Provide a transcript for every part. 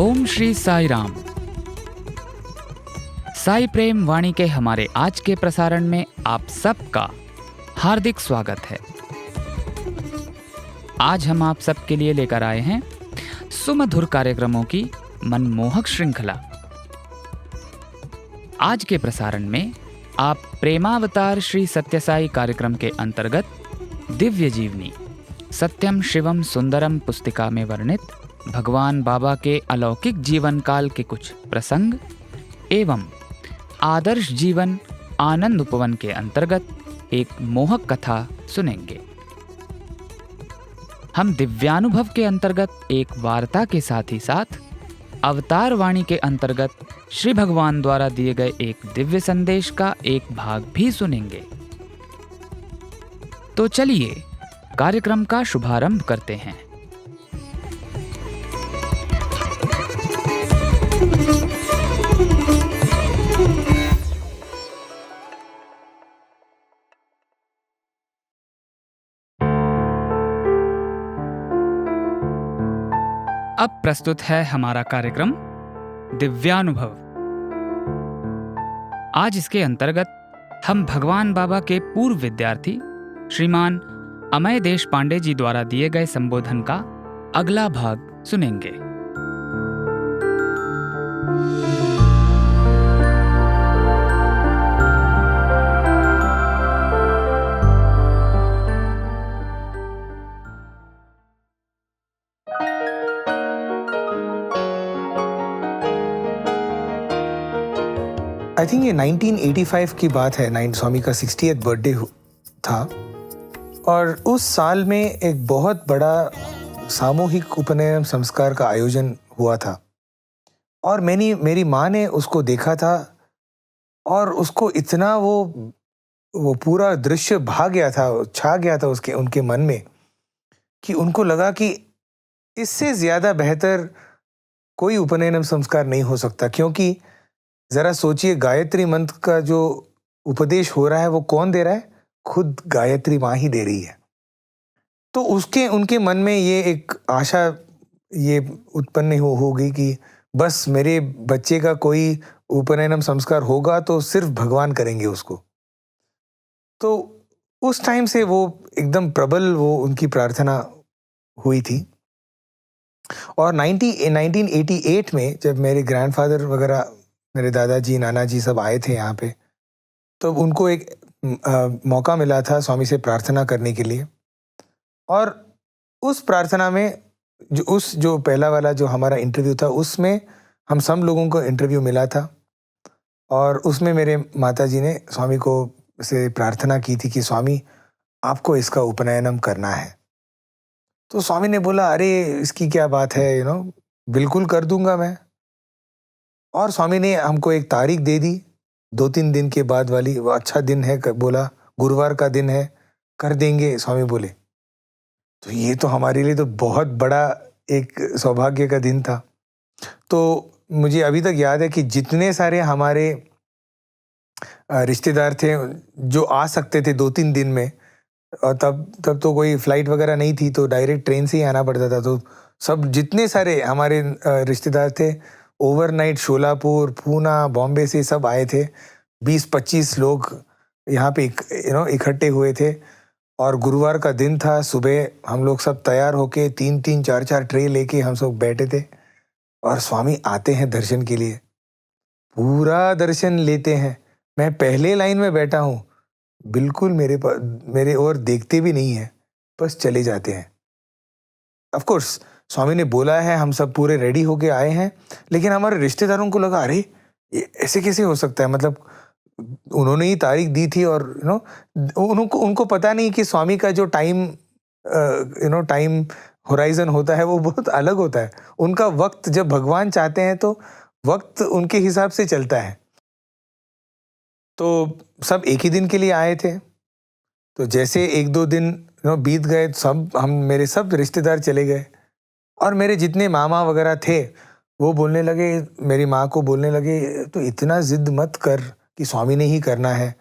ओम श्री साई राम। साई प्रेम वाणी के हमारे आज के प्रसारण में आप सबका हार्दिक स्वागत है। आज हम आप सबके लिए लेकर आए हैं सुमधुर कार्यक्रमों की मनमोहक श्रृंखला। आज के प्रसारण में आप प्रेमावतार श्री सत्यसाई कार्यक्रम के अंतर्गत दिव्य जीवनी सत्यम शिवम सुंदरम पुस्तिका में वर्णित भगवान बाबा के अलौकिक जीवन काल के कुछ प्रसंग एवं आदर्श जीवन आनंद उपवन के अंतर्गत एक मोहक कथा सुनेंगे। हम दिव्यानुभव के अंतर्गत एक वार्ता के साथ ही साथ अवतार वाणी के अंतर्गत श्री भगवान द्वारा दिए गए एक दिव्य संदेश का एक भाग भी सुनेंगे। तो चलिए कार्यक्रम का शुभारंभ करते हैं। अब प्रस्तुत है हमारा कार्यक्रम दिव्यानुभव। आज इसके अंतर्गत हम भगवान बाबा के पूर्व विद्यार्थी श्रीमान अमय देश पांडे जी द्वारा दिए गए संबोधन का अगला भाग सुनेंगे। आई थिंक ये 1985 की बात है। स्वामी का 60th बर्थडे था और उस साल में एक बहुत बड़ा सामूहिक उपनयन संस्कार का आयोजन हुआ था और मेरी माँ ने उसको देखा था और उसको इतना वो पूरा दृश्य छा गया था उनके मन में कि उनको लगा कि इससे ज़्यादा बेहतर कोई उपनयन संस्कार नहीं हो सकता। क्योंकि ज़रा सोचिए, गायत्री मंत्र का जो उपदेश हो रहा है वो कौन दे रहा है? खुद गायत्री माँ ही दे रही है। तो उनके मन में ये एक आशा ये उत्पन्न हो गई कि बस मेरे बच्चे का कोई उपनयनम संस्कार होगा तो सिर्फ भगवान करेंगे उसको। तो उस टाइम से वो एकदम प्रबल वो उनकी प्रार्थना हुई थी। और 1988 में जब मेरे ग्रैंडफादर वगैरह, मेरे दादाजी नाना जी सब आए थे यहाँ पे, तो उनको एक मौका मिला था स्वामी से प्रार्थना करने के लिए। और उस प्रार्थना में जो पहला वाला जो हमारा इंटरव्यू था उसमें हम सब लोगों को इंटरव्यू मिला था और उसमें मेरे माताजी ने स्वामी को से प्रार्थना की थी कि स्वामी आपको इसका उपनयनम करना है। तो स्वामी ने बोला, अरे इसकी क्या बात है, बिल्कुल कर दूंगा मैं। और स्वामी ने हमको एक तारीख दे दी 2-3 दिन के बाद वाली। वो अच्छा दिन है, बोला गुरुवार का दिन है, कर देंगे स्वामी बोले। तो ये तो हमारे लिए तो बहुत बड़ा एक सौभाग्य का दिन था। तो मुझे अभी तक याद है कि जितने सारे हमारे रिश्तेदार थे जो आ सकते थे 2-3 दिन में, और तब तो कोई फ्लाइट वगैरह नहीं थी, तो डायरेक्ट ट्रेन से ही आना पड़ता था। तो सब जितने सारे हमारे रिश्तेदार थे ओवरनाइट शोलापुर, पूना, बॉम्बे से सब आए थे। 20-25 लोग यहाँ पे इकट्ठे हुए थे और गुरुवार का दिन था। सुबह हम लोग सब तैयार होके 3-3, 4-4 ट्रे लेके हम सब बैठे थे और स्वामी आते हैं दर्शन के लिए। पूरा दर्शन लेते हैं। मैं पहले लाइन में बैठा हूँ, बिल्कुल मेरे ओर देखते भी नहीं है, बस चले जाते हैं। ऑफ कोर्स स्वामी ने बोला है, हम सब पूरे रेडी होके आए हैं, लेकिन हमारे रिश्तेदारों को लगा अरे ये ऐसे कैसे हो सकता है। मतलब उन्होंने ही तारीख दी थी और उनको पता नहीं कि स्वामी का जो टाइम होराइजन होता है वो बहुत अलग होता है। उनका वक्त जब भगवान चाहते हैं तो वक्त उनके हिसाब से चलता है। तो सब एक ही दिन के लिए आए थे। तो जैसे 1-2 दिन बीत गए, मेरे सब रिश्तेदार चले गए और मेरे जितने मामा वगैरह थे वो बोलने लगे, मेरी माँ को बोलने लगे, तो इतना जिद मत कर कि स्वामी ने ही करना है,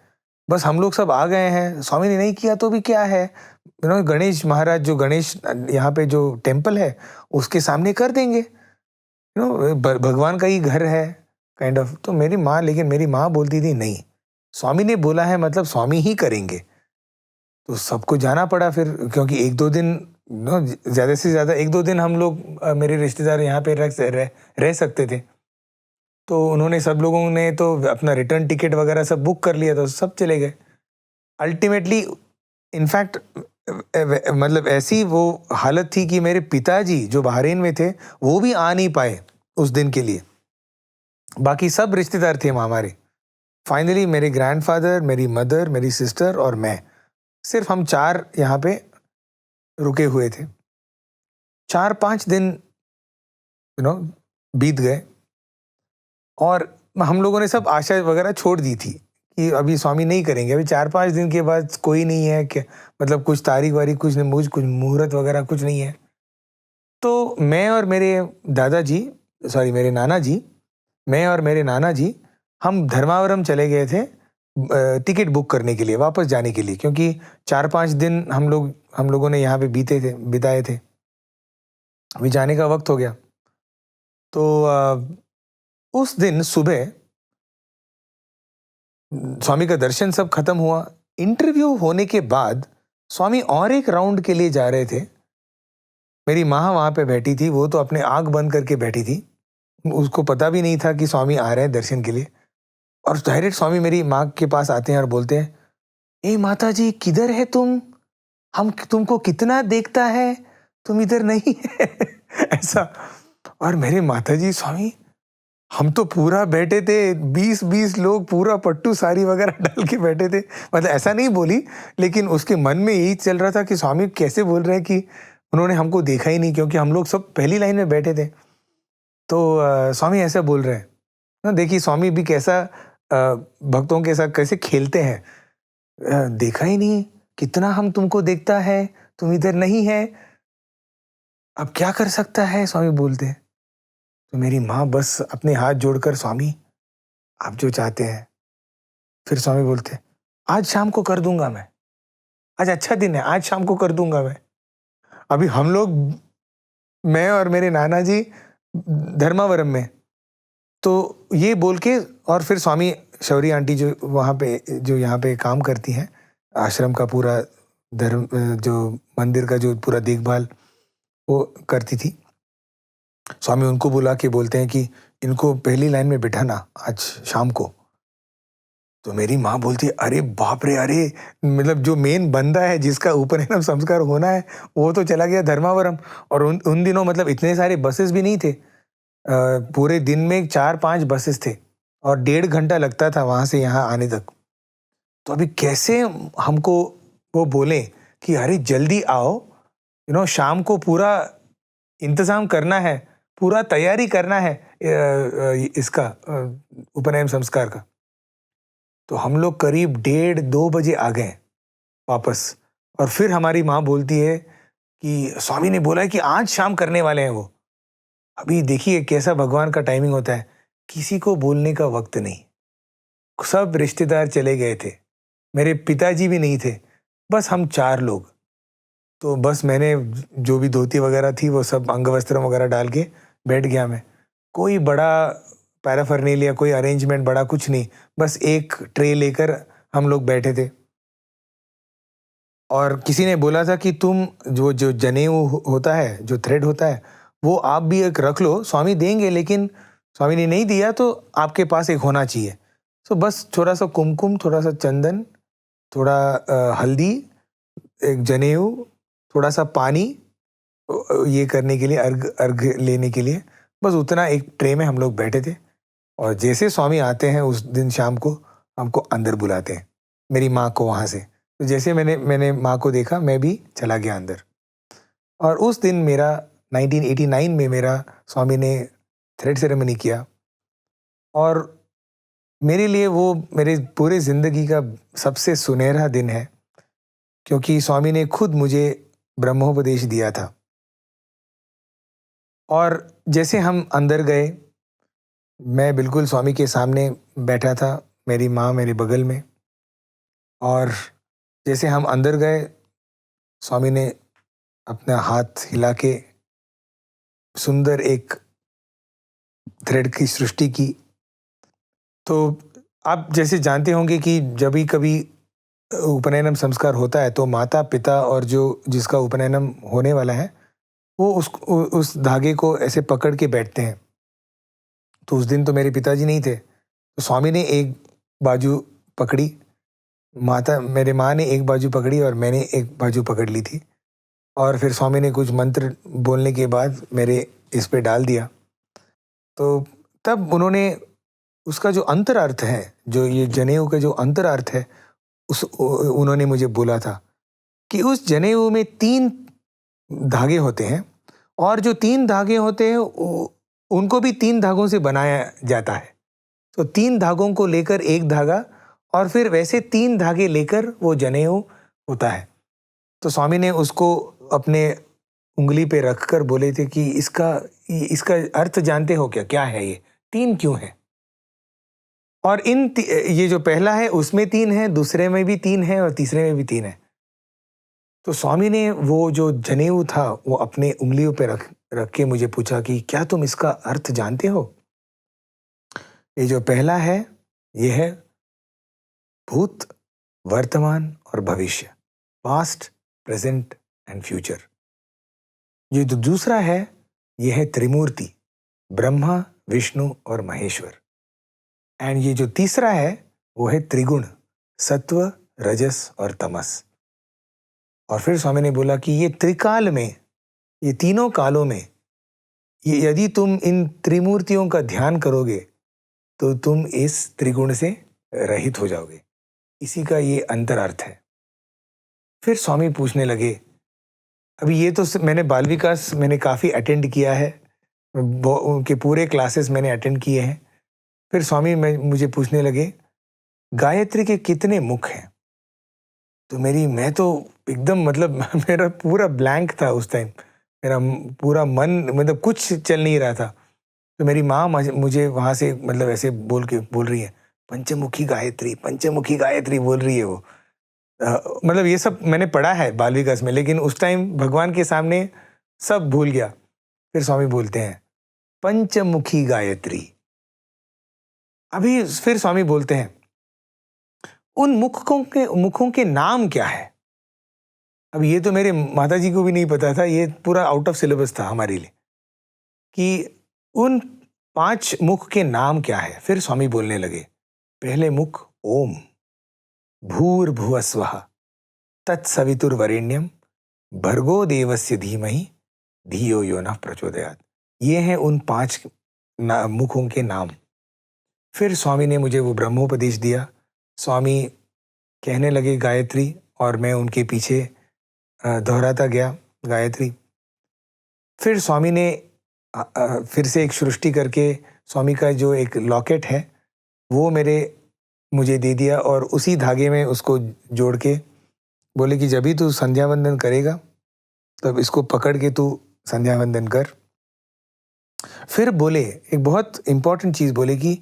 बस हम लोग सब आ गए हैं, स्वामी ने नहीं किया तो भी क्या है, गणेश महाराज, जो गणेश यहाँ पे जो टेम्पल है उसके सामने कर देंगे। भगवान का ही घर है काइंड ऑफ। तो लेकिन मेरी माँ बोलती थी नहीं, स्वामी ने बोला है मतलब स्वामी ही करेंगे। तो सबको जाना पड़ा फिर, क्योंकि एक दो दिन ज़्यादा से ज़्यादा एक दो दिन हम लोग मेरे रिश्तेदार यहाँ पे रह सकते थे। तो उन्होंने सब लोगों ने तो अपना रिटर्न टिकट वगैरह सब बुक कर लिया, तो सब चले गए अल्टीमेटली। इनफैक्ट मतलब ऐसी वो हालत थी कि मेरे पिताजी जो बहरीन में थे वो भी आ नहीं पाए उस दिन के लिए। बाकी सब रिश्तेदार थे वहाँ हमारे। फाइनली मेरे ग्रैंडफादर, मेरी मदर, मेरी सिस्टर और मैं, सिर्फ हम चार यहाँ पे रुके हुए थे। 4-5 दिन बीत गए और हम लोगों ने सब आशा वगैरह छोड़ दी थी कि अभी स्वामी नहीं करेंगे। अभी 4-5 दिन के बाद कोई नहीं है कि मतलब कुछ तारीख वारीख कुछ नहीं, कुछ मुहूर्त वगैरह कुछ नहीं है। तो मैं और मेरे मेरे नाना जी, मैं और मेरे नाना जी हम धर्मावरम चले गए थे टिकट बुक करने के लिए, वापस जाने के लिए, क्योंकि 4-5 दिन हम लोगों ने यहाँ पे बिताए थे। अभी जाने का वक्त हो गया। तो उस दिन सुबह स्वामी का दर्शन सब खत्म हुआ। इंटरव्यू होने के बाद स्वामी और एक राउंड के लिए जा रहे थे। मेरी माँ वहाँ पे बैठी थी, वो तो अपने आँख बंद करके बैठी थी, उसको पता भी नहीं था कि स्वामी आ रहे हैं दर्शन के लिए। और डायरेक्ट स्वामी मेरी माँ के पास आते हैं और बोलते हैं, ए माता जी किधर है तुम, हम तुमको कितना देखता है, तुम इधर नहीं है ऐसा। और मेरे माता जी, स्वामी हम तो पूरा बैठे थे, 20-20 लोग पूरा पट्टू साड़ी वगैरह डाल के बैठे थे। मतलब ऐसा नहीं बोली, लेकिन उसके मन में यही चल रहा था कि स्वामी कैसे बोल रहे हैं कि उन्होंने हमको देखा ही नहीं, क्योंकि हम लोग सब पहली लाइन में बैठे थे। तो स्वामी ऐसा बोल रहे हैं ना, देखिए स्वामी भी कैसा भक्तों के साथ कैसे खेलते हैं। देखा ही नहीं, कितना हम तुमको देखता है, तुम इधर नहीं है, अब क्या कर सकता है, स्वामी बोलते हैं। तो मेरी माँ बस अपने हाथ जोड़कर, स्वामी आप जो चाहते हैं। फिर स्वामी बोलते, आज शाम को कर दूंगा मैं, आज अच्छा दिन है, आज शाम को कर दूंगा मैं। अभी हम लोग, मैं और मेरे नाना जी धर्मावरम में, तो ये बोल के, और फिर स्वामी शौरी आंटी जो वहाँ पे जो यहाँ पे काम करती हैं, आश्रम का पूरा जो मंदिर का जो पूरा देखभाल वो करती थी, स्वामी उनको बुला के बोलते हैं कि इनको पहली लाइन में बिठाना आज शाम को। तो मेरी माँ बोलती है, अरे बाप रे, अरे मतलब जो मेन बंदा है जिसका उपनयन संस्कार होना है वो तो चला गया धर्मावरम। और उन दिनों मतलब इतने सारे बसेस भी नहीं थे, पूरे दिन में 4-5 बसेस थे और 1.5 घंटा लगता था वहाँ से यहाँ आने तक। तो अभी कैसे हमको वो बोले कि अरे जल्दी आओ, शाम को पूरा इंतज़ाम करना है, पूरा तैयारी करना है इसका उपनयन संस्कार का। तो हम लोग करीब 1:30-2 बजे आ गए वापस। और फिर हमारी माँ बोलती है कि स्वामी ने बोला है कि आज शाम करने वाले हैं वो। अभी देखिए कैसा भगवान का टाइमिंग होता है, किसी को बोलने का वक्त नहीं, सब रिश्तेदार चले गए थे, मेरे पिताजी भी नहीं थे, बस हम 4 लोग। तो बस मैंने जो भी धोती वगैरह थी वो सब अंग वस्त्र वगैरह डाल के बैठ गया मैं। कोई बड़ा पैराफर्नेलिया, कोई अरेंजमेंट बड़ा कुछ नहीं, बस एक ट्रे लेकर हम लोग बैठे थे। और किसी ने बोला था कि तुम जो जनेऊ होता है, जो थ्रेड होता है, वो आप भी एक रख लो, स्वामी देंगे, लेकिन स्वामी ने नहीं दिया तो आपके पास एक होना चाहिए। तो बस थोड़ा सा कुमकुम, थोड़ा सा चंदन, थोड़ा हल्दी, एक जनेऊ, थोड़ा सा पानी, ये करने के लिए, अर्घ लेने के लिए, बस उतना एक ट्रे में हम लोग बैठे थे। और जैसे स्वामी आते हैं उस दिन शाम को, हमको अंदर बुलाते हैं, मेरी माँ को वहाँ से। तो जैसे मैंने माँ को देखा, मैं भी चला गया अंदर। और उस दिन मेरा 1989 में मेरा स्वामी ने थ्रेड सेरेमनी किया। और मेरे लिए वो मेरे पूरे ज़िंदगी का सबसे सुनहरा दिन है, क्योंकि स्वामी ने खुद मुझे ब्रह्मोपदेश दिया था। और जैसे हम अंदर गए, मैं बिल्कुल स्वामी के सामने बैठा था, मेरी माँ मेरे बगल में। और जैसे हम अंदर गए, स्वामी ने अपना हाथ हिला के सुंदर एक थ्रेड की सृष्टि की। तो आप जैसे जानते होंगे कि जब भी कभी उपनयनम संस्कार होता है तो माता पिता और जो जिसका उपनयनम होने वाला है वो उस धागे को ऐसे पकड़ के बैठते हैं। तो उस दिन तो मेरे पिताजी नहीं थे, तो स्वामी ने एक बाजू पकड़ी, मेरे माँ ने एक बाजू पकड़ी और मैंने एक बाजू पकड़ ली थी। और फिर स्वामी ने कुछ मंत्र बोलने के बाद मेरे इस पे डाल दिया। तो तब उन्होंने उसका जो अंतरार्थ है, जो ये जनेऊ का जो अंतरार्थ है, उन्होंने मुझे बोला था कि उस जनेऊ में 3 धागे होते हैं और जो 3 धागे होते हैं उनको भी 3 धागों से बनाया जाता है। तो 3 धागों को लेकर एक धागा और फिर वैसे 3 धागे लेकर वो जनेऊ होता है। तो स्वामी ने उसको अपने उंगली पे रखकर बोले थे कि इसका अर्थ जानते हो क्या, क्या है ये 3 क्यों है? और ये जो पहला है उसमें 3 है, दूसरे में भी 3 है और तीसरे में भी 3 है। तो स्वामी ने वो जो जनेऊ था वो अपने उंगलियों पे रख के मुझे पूछा कि क्या तुम इसका अर्थ जानते हो? ये जो पहला है ये है भूत, वर्तमान और भविष्य, पास्ट, प्रेजेंट एंड फ्यूचर। ये जो दूसरा है ये है त्रिमूर्ति, ब्रह्मा, विष्णु और महेश्वर। एंड ये जो तीसरा है वो है त्रिगुण, सत्व, रजस और तमस। और फिर स्वामी ने बोला कि ये त्रिकाल में, ये तीनों कालों में, ये यदि तुम इन त्रिमूर्तियों का ध्यान करोगे तो तुम इस त्रिगुण से रहित हो जाओगे। इसी का ये अंतरार्थ है। फिर स्वामी पूछने लगे, अभी ये तो मैंने बाल विकास मैंने काफ़ी अटेंड किया है, उनके पूरे क्लासेस मैंने अटेंड किए हैं। फिर स्वामी मुझे पूछने लगे, गायत्री के कितने मुख हैं? तो मैं तो एकदम मतलब मेरा पूरा ब्लैंक था उस टाइम, मेरा पूरा मन मतलब कुछ चल नहीं रहा था। तो मेरी माँ मुझे वहाँ से मतलब ऐसे बोल रही है, पंचमुखी गायत्री बोल रही है वो। मतलब ये सब मैंने पढ़ा है बाल विकास में, लेकिन उस टाइम भगवान के सामने सब भूल गया। फिर स्वामी बोलते हैं पंचमुखी गायत्री। अभी फिर स्वामी बोलते हैं उन मुखों के नाम क्या है? अब ये तो मेरे माताजी को भी नहीं पता था, ये पूरा आउट ऑफ सिलेबस था हमारे लिए कि उन 5 मुख के नाम क्या है। फिर स्वामी बोलने लगे, पहले मुख ओम, भूर्भुवस्वः तत्सवितुर्वरेण्यम भर्गो देवस्य धीमहि धियो यो नः प्रचोदयात्। ये हैं उन 5 मुखों के नाम। फिर स्वामी ने मुझे वो ब्रह्मोपदेश दिया। स्वामी कहने लगे गायत्री और मैं उनके पीछे दोहराता गया गायत्री। फिर स्वामी ने फिर से एक सृष्टि करके स्वामी का जो एक लॉकेट है वो मुझे दे दिया और उसी धागे में उसको जोड़ के बोले कि जब भी तू संध्या वंदन करेगा तब इसको पकड़ के तू संध्या वंदन कर। फिर बोले एक बहुत इंपॉर्टेंट चीज़ बोले कि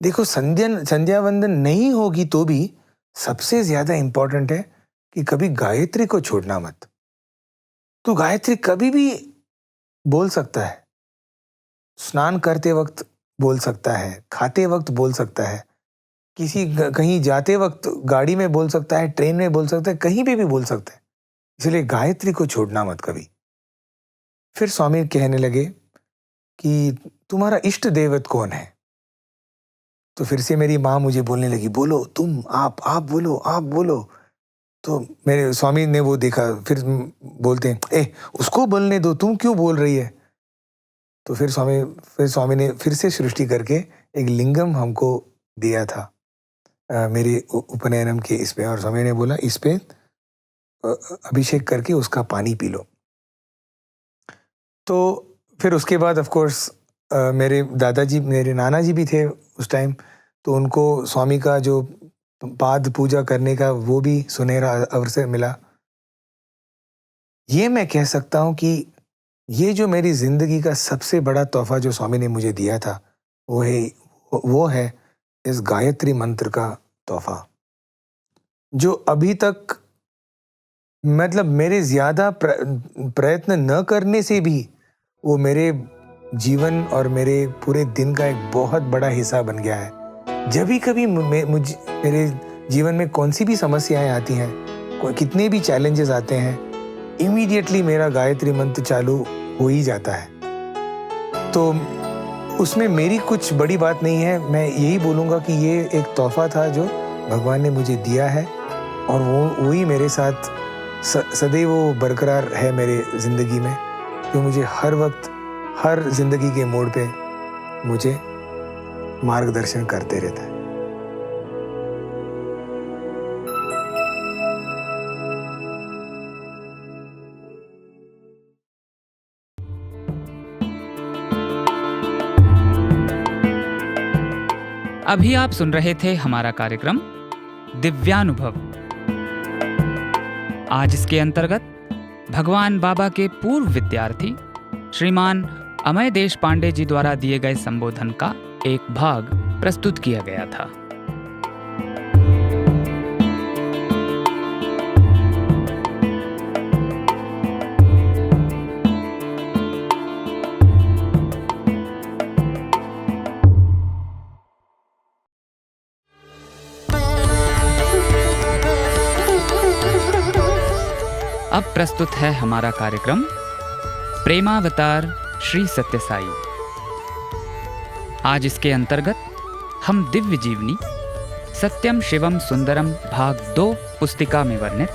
देखो संध्या वंदन नहीं होगी तो भी सबसे ज़्यादा इंपॉर्टेंट है कि कभी गायत्री को छोड़ना मत। तो गायत्री कभी भी बोल सकता है, स्नान करते वक्त बोल सकता है, खाते वक्त बोल सकता है, कहीं जाते वक्त गाड़ी में बोल सकता है, ट्रेन में बोल सकता है, कहीं पे भी बोल सकता है। इसलिए गायत्री को छोड़ना मत कभी। फिर स्वामी कहने लगे कि तुम्हारा इष्ट देवत कौन है? तो फिर से मेरी माँ मुझे बोलने लगी, बोलो तुम, आप बोलो। तो मेरे स्वामी ने वो देखा, फिर बोलते हैं उसको बोलने दो, तुम क्यों बोल रही है? तो फिर स्वामी ने फिर से सृष्टि करके एक लिंगम हमको दिया था मेरे उपनयनम के इसमें, और स्वामी ने बोला इस पे अभिषेक करके उसका पानी पी लो। तो फिर उसके बाद ऑफ कोर्स मेरे दादाजी, मेरे नाना जी भी थे उस टाइम, तो उनको स्वामी का जो पाद पूजा करने का वो भी सुनहरा अवसर मिला। ये मैं कह सकता हूँ कि ये जो मेरी ज़िंदगी का सबसे बड़ा तोहफा जो स्वामी ने मुझे दिया था वो है इस गायत्री मंत्र का तोहफा, जो अभी तक मतलब मेरे ज़्यादा प्रयत्न न करने से भी वो मेरे जीवन और मेरे पूरे दिन का एक बहुत बड़ा हिस्सा बन गया है। जब भी कभी मेरे जीवन में कौन सी भी समस्याएं आती हैं, कितने भी चैलेंजेस आते हैं, इमीडिएटली मेरा गायत्री मंत्र चालू हो ही जाता है। तो उसमें मेरी कुछ बड़ी बात नहीं है। मैं यही बोलूँगा कि ये एक तोहफा था जो भगवान ने मुझे दिया है, और वही मेरे साथ सदैव वो बरकरार है मेरे ज़िंदगी में, जो मुझे हर वक्त हर ज़िंदगी के मोड़ पे मुझे मार्गदर्शन करते रहता है। अभी आप सुन रहे थे हमारा कार्यक्रम दिव्यानुभव। आज इसके अंतर्गत भगवान बाबा के पूर्व विद्यार्थी श्रीमान अमय देश पांडे जी द्वारा दिए गए संबोधन का एक भाग प्रस्तुत किया गया था। अब प्रस्तुत है हमारा कार्यक्रम प्रेमावतार श्री सत्य साई। आज इसके अंतर्गत हम दिव्य जीवनी सत्यम शिवम सुंदरम भाग 2 पुस्तिका में वर्णित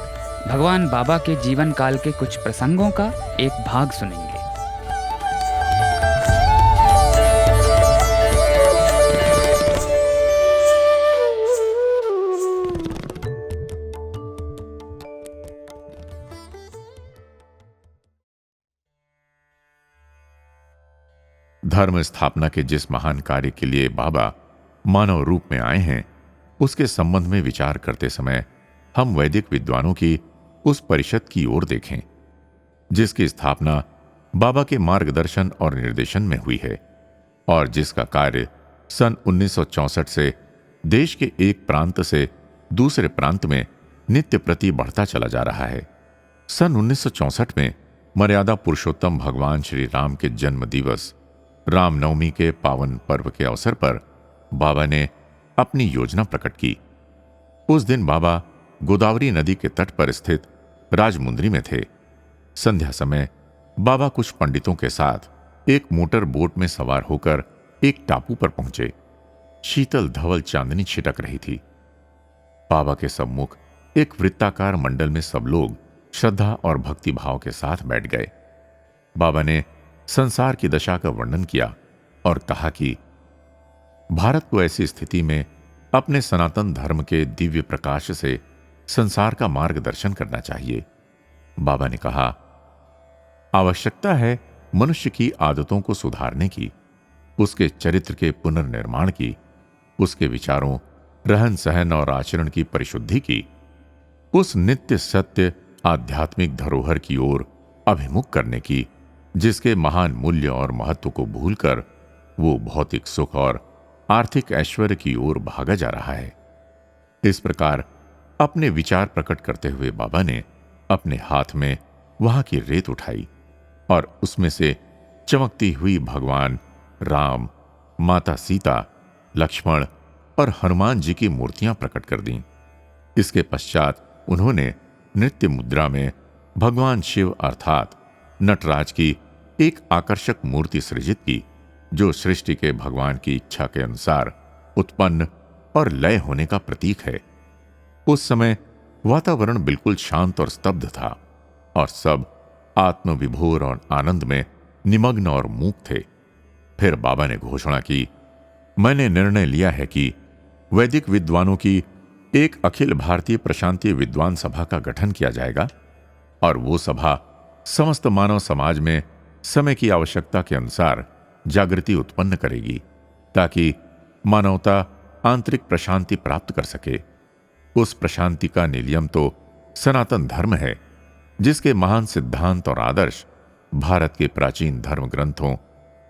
भगवान बाबा के जीवन काल के कुछ प्रसंगों का एक भाग सुनेंगे। धर्म स्थापना के जिस महान कार्य के लिए बाबा मानव रूप में आए हैं, उसके संबंध में विचार करते समय हम वैदिक विद्वानों की उस परिषद की ओर देखें जिसकी स्थापना बाबा के मार्गदर्शन और निर्देशन में हुई है, और जिसका कार्य सन 1964 से देश के एक प्रांत से दूसरे प्रांत में नित्य प्रति बढ़ता चला जा रहा है। सन 1964 में मर्यादा पुरुषोत्तम भगवान श्री राम के जन्म दिवस रामनवमी के पावन पर्व के अवसर पर बाबा ने अपनी योजना प्रकट की। उस दिन बाबा गोदावरी नदी के तट पर स्थित राजमुंद्री में थे। संध्या समय बाबा कुछ पंडितों के साथ एक मोटर बोट में सवार होकर एक टापू पर पहुंचे। शीतल धवल चांदनी छिटक रही थी। बाबा के सम्मुख एक वृत्ताकार मंडल में सब लोग श्रद्धा और भक्ति भाव के साथ बैठ गए। बाबा ने संसार की दशा का वर्णन किया और कहा कि भारत को ऐसी स्थिति में अपने सनातन धर्म के दिव्य प्रकाश से संसार का मार्गदर्शन करना चाहिए। बाबा ने कहा, आवश्यकता है मनुष्य की आदतों को सुधारने की, उसके चरित्र के पुनर्निर्माण की, उसके विचारों, रहन सहन और आचरण की परिशुद्धि की, उस नित्य सत्य आध्यात्मिक धरोहर की ओर अभिमुख करने की जिसके महान मूल्य और महत्व को भूलकर वो भौतिक सुख और आर्थिक ऐश्वर्य की ओर भागा जा रहा है। इस प्रकार अपने विचार प्रकट करते हुए बाबा ने अपने हाथ में वहां की रेत उठाई और उसमें से चमकती हुई भगवान राम, माता सीता, लक्ष्मण और हनुमान जी की मूर्तियां प्रकट कर दीं। इसके पश्चात उन्होंने नृत्य मुद्रा में भगवान शिव अर्थात नटराज की एक आकर्षक मूर्ति सृजित की, जो सृष्टि के भगवान की इच्छा के अनुसार उत्पन्न और लय होने का प्रतीक है। उस समय वातावरण बिल्कुल शांत और स्तब्ध था और सब आत्मविभोर और आनंद में निमग्न और मूक थे। फिर बाबा ने घोषणा की, मैंने निर्णय लिया है कि वैदिक विद्वानों की एक अखिल भारतीय प्रशांतीय विद्वान सभा का गठन किया जाएगा और वो सभा समस्त मानव समाज में समय की आवश्यकता के अनुसार जागृति उत्पन्न करेगी ताकि मानवता आंतरिक प्रशांति प्राप्त कर सके। उस प्रशांति का निलयम तो सनातन धर्म है, जिसके महान सिद्धांत और आदर्श भारत के प्राचीन धर्म ग्रंथों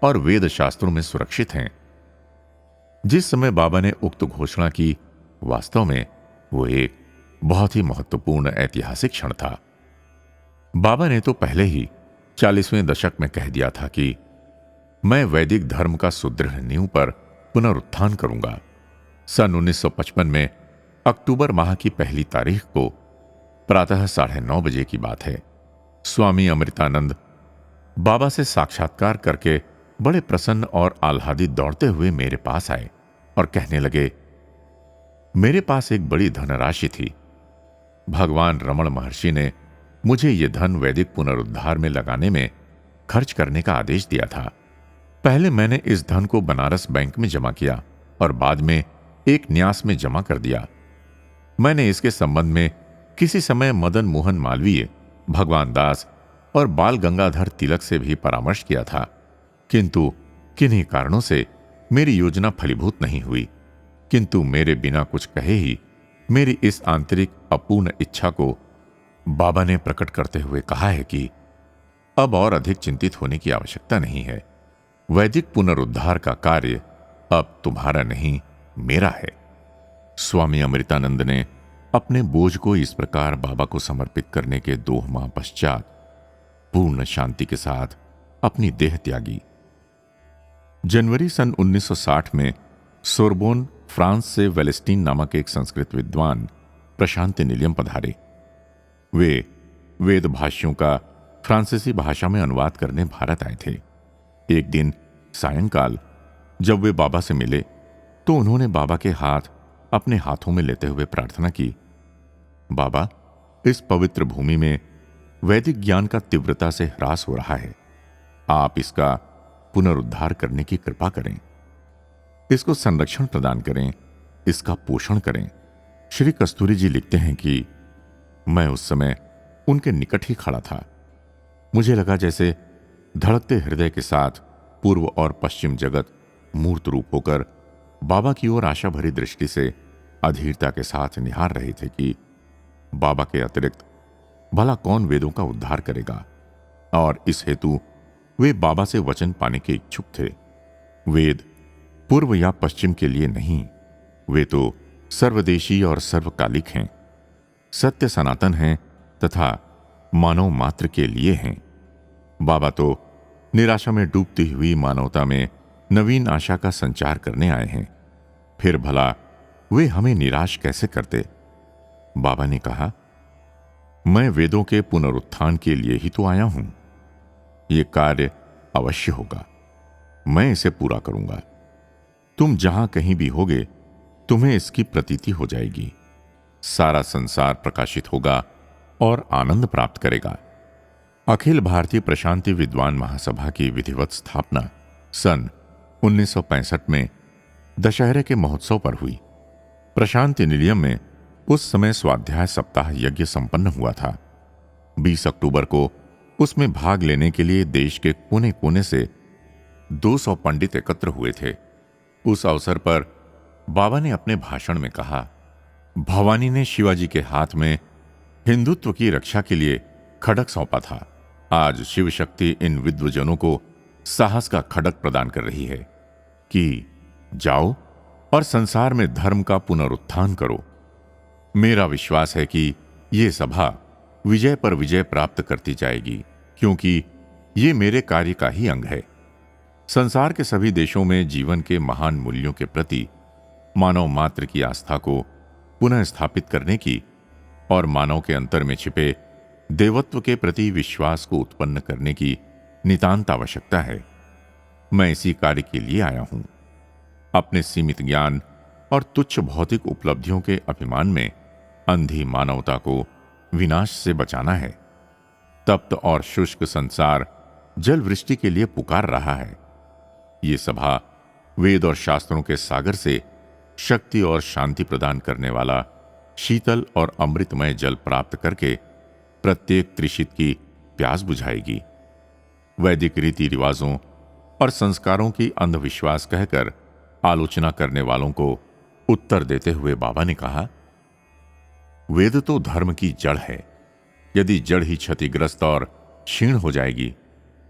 और वेद शास्त्रों में सुरक्षित हैं। जिस समय बाबा ने उक्त घोषणा की, वास्तव में वो एक बहुत ही महत्वपूर्ण ऐतिहासिक क्षण था। बाबा ने तो पहले ही 40वें दशक में कह दिया था कि मैं वैदिक धर्म का सुदृढ़ नींव पर पुनरुत्थान करूंगा। सन 1955 में अक्टूबर माह की पहली तारीख को प्रातः 9:30 बजे की बात है। स्वामी अमृतानंद बाबा से साक्षात्कार करके बड़े प्रसन्न और आह्लादित दौड़ते हुए मेरे पास आए और कहने लगे, मेरे पास एक बड़ी धनराशि थी। भगवान रमण महर्षि ने मुझे यह धन वैदिक पुनरुद्धार में लगाने में खर्च करने का आदेश दिया था। पहले मैंने इस धन को बनारस बैंक में जमा किया और बाद में एक न्यास में जमा कर दिया। मैंने इसके संबंध में किसी समय मदन मोहन मालवीय, भगवान दास और बाल गंगाधर तिलक से भी परामर्श किया था, किंतु किन्हीं कारणों से मेरी योजना फलीभूत नहीं हुई। किंतु मेरे बिना कुछ कहे ही मेरी इस आंतरिक अपूर्ण इच्छा को बाबा ने प्रकट करते हुए कहा है कि अब और अधिक चिंतित होने की आवश्यकता नहीं है। वैदिक पुनरुद्धार का कार्य अब तुम्हारा नहीं, मेरा है। स्वामी अमृतानंद ने अपने बोझ को इस प्रकार बाबा को समर्पित करने के 2 माह पश्चात पूर्ण शांति के साथ अपनी देह त्यागी। जनवरी सन 1960 में सोरबोन, फ्रांस से वेलेस्टीन नामक एक संस्कृत विद्वान प्रशांति निलयम पधारे। वे वेद भाष्यों का फ्रांसीसी भाषा में अनुवाद करने भारत आए थे। एक दिन सायंकाल जब वे बाबा से मिले तो उन्होंने बाबा के हाथ अपने हाथों में लेते हुए प्रार्थना की, बाबा, इस पवित्र भूमि में वैदिक ज्ञान का तीव्रता से ह्रास हो रहा है। आप इसका पुनरुद्धार करने की कृपा करें, इसको संरक्षण प्रदान करें, इसका पोषण करें। श्री कस्तूरी जी लिखते हैं कि मैं उस समय उनके निकट ही खड़ा था। मुझे लगा जैसे धड़कते हृदय के साथ पूर्व और पश्चिम जगत मूर्त रूप होकर बाबा की ओर आशा भरी दृष्टि से अधीरता के साथ निहार रहे थे कि बाबा के अतिरिक्त भला कौन वेदों का उद्धार करेगा। और इस हेतु वे बाबा से वचन पाने के इच्छुक थे। वेद पूर्व या पश्चिम के लिए नहीं, वे तो सर्वदेशी और सर्वकालिक हैं, सत्य सनातन हैं तथा मानव मात्र के लिए हैं। बाबा तो निराशा में डूबती हुई मानवता में नवीन आशा का संचार करने आए हैं, फिर भला वे हमें निराश कैसे करते। बाबा ने कहा, मैं वेदों के पुनरुत्थान के लिए ही तो आया हूं। यह कार्य अवश्य होगा, मैं इसे पूरा करूंगा। तुम जहां कहीं भी होगे तुम्हें इसकी प्रतीति हो जाएगी। सारा संसार प्रकाशित होगा और आनंद प्राप्त करेगा। अखिल भारतीय प्रशांति विद्वान महासभा की विधिवत स्थापना सन 1965 में दशहरे के महोत्सव पर हुई। प्रशांति निलयम में उस समय स्वाध्याय सप्ताह यज्ञ संपन्न हुआ था। 20 अक्टूबर को उसमें भाग लेने के लिए देश के कोने कोने से 200 पंडित एकत्र हुए थे। उस अवसर पर बाबा ने अपने भाषण में कहा, भवानी ने शिवाजी के हाथ में हिंदुत्व की रक्षा के लिए खड्ग सौंपा था। आज शिव शक्ति इन विद्वजनों को साहस का खड्ग प्रदान कर रही है कि जाओ और संसार में धर्म का पुनरुत्थान करो। मेरा विश्वास है कि ये सभा विजय पर विजय प्राप्त करती जाएगी, क्योंकि ये मेरे कार्य का ही अंग है। संसार के सभी देशों में जीवन के महान मूल्यों के प्रति मानव मात्र की आस्था को पुनः स्थापित करने की और मानव के अंतर में छिपे देवत्व के प्रति विश्वास को उत्पन्न करने की नितांत आवश्यकता है। मैं इसी कार्य के लिए आया हूं। अपने सीमित ज्ञान और तुच्छ भौतिक उपलब्धियों के अभिमान में अंधी मानवता को विनाश से बचाना है। तप्त और शुष्क संसार जल वृष्टि के लिए पुकार रहा है। ये सभा वेद और शास्त्रों के सागर से शक्ति और शांति प्रदान करने वाला शीतल और अमृतमय जल प्राप्त करके प्रत्येक त्रिशित की प्यास बुझाएगी। वैदिक रीति रिवाजों और संस्कारों की अंधविश्वास कहकर आलोचना करने वालों को उत्तर देते हुए बाबा ने कहा, वेद तो धर्म की जड़ है। यदि जड़ ही क्षतिग्रस्त और क्षीण हो जाएगी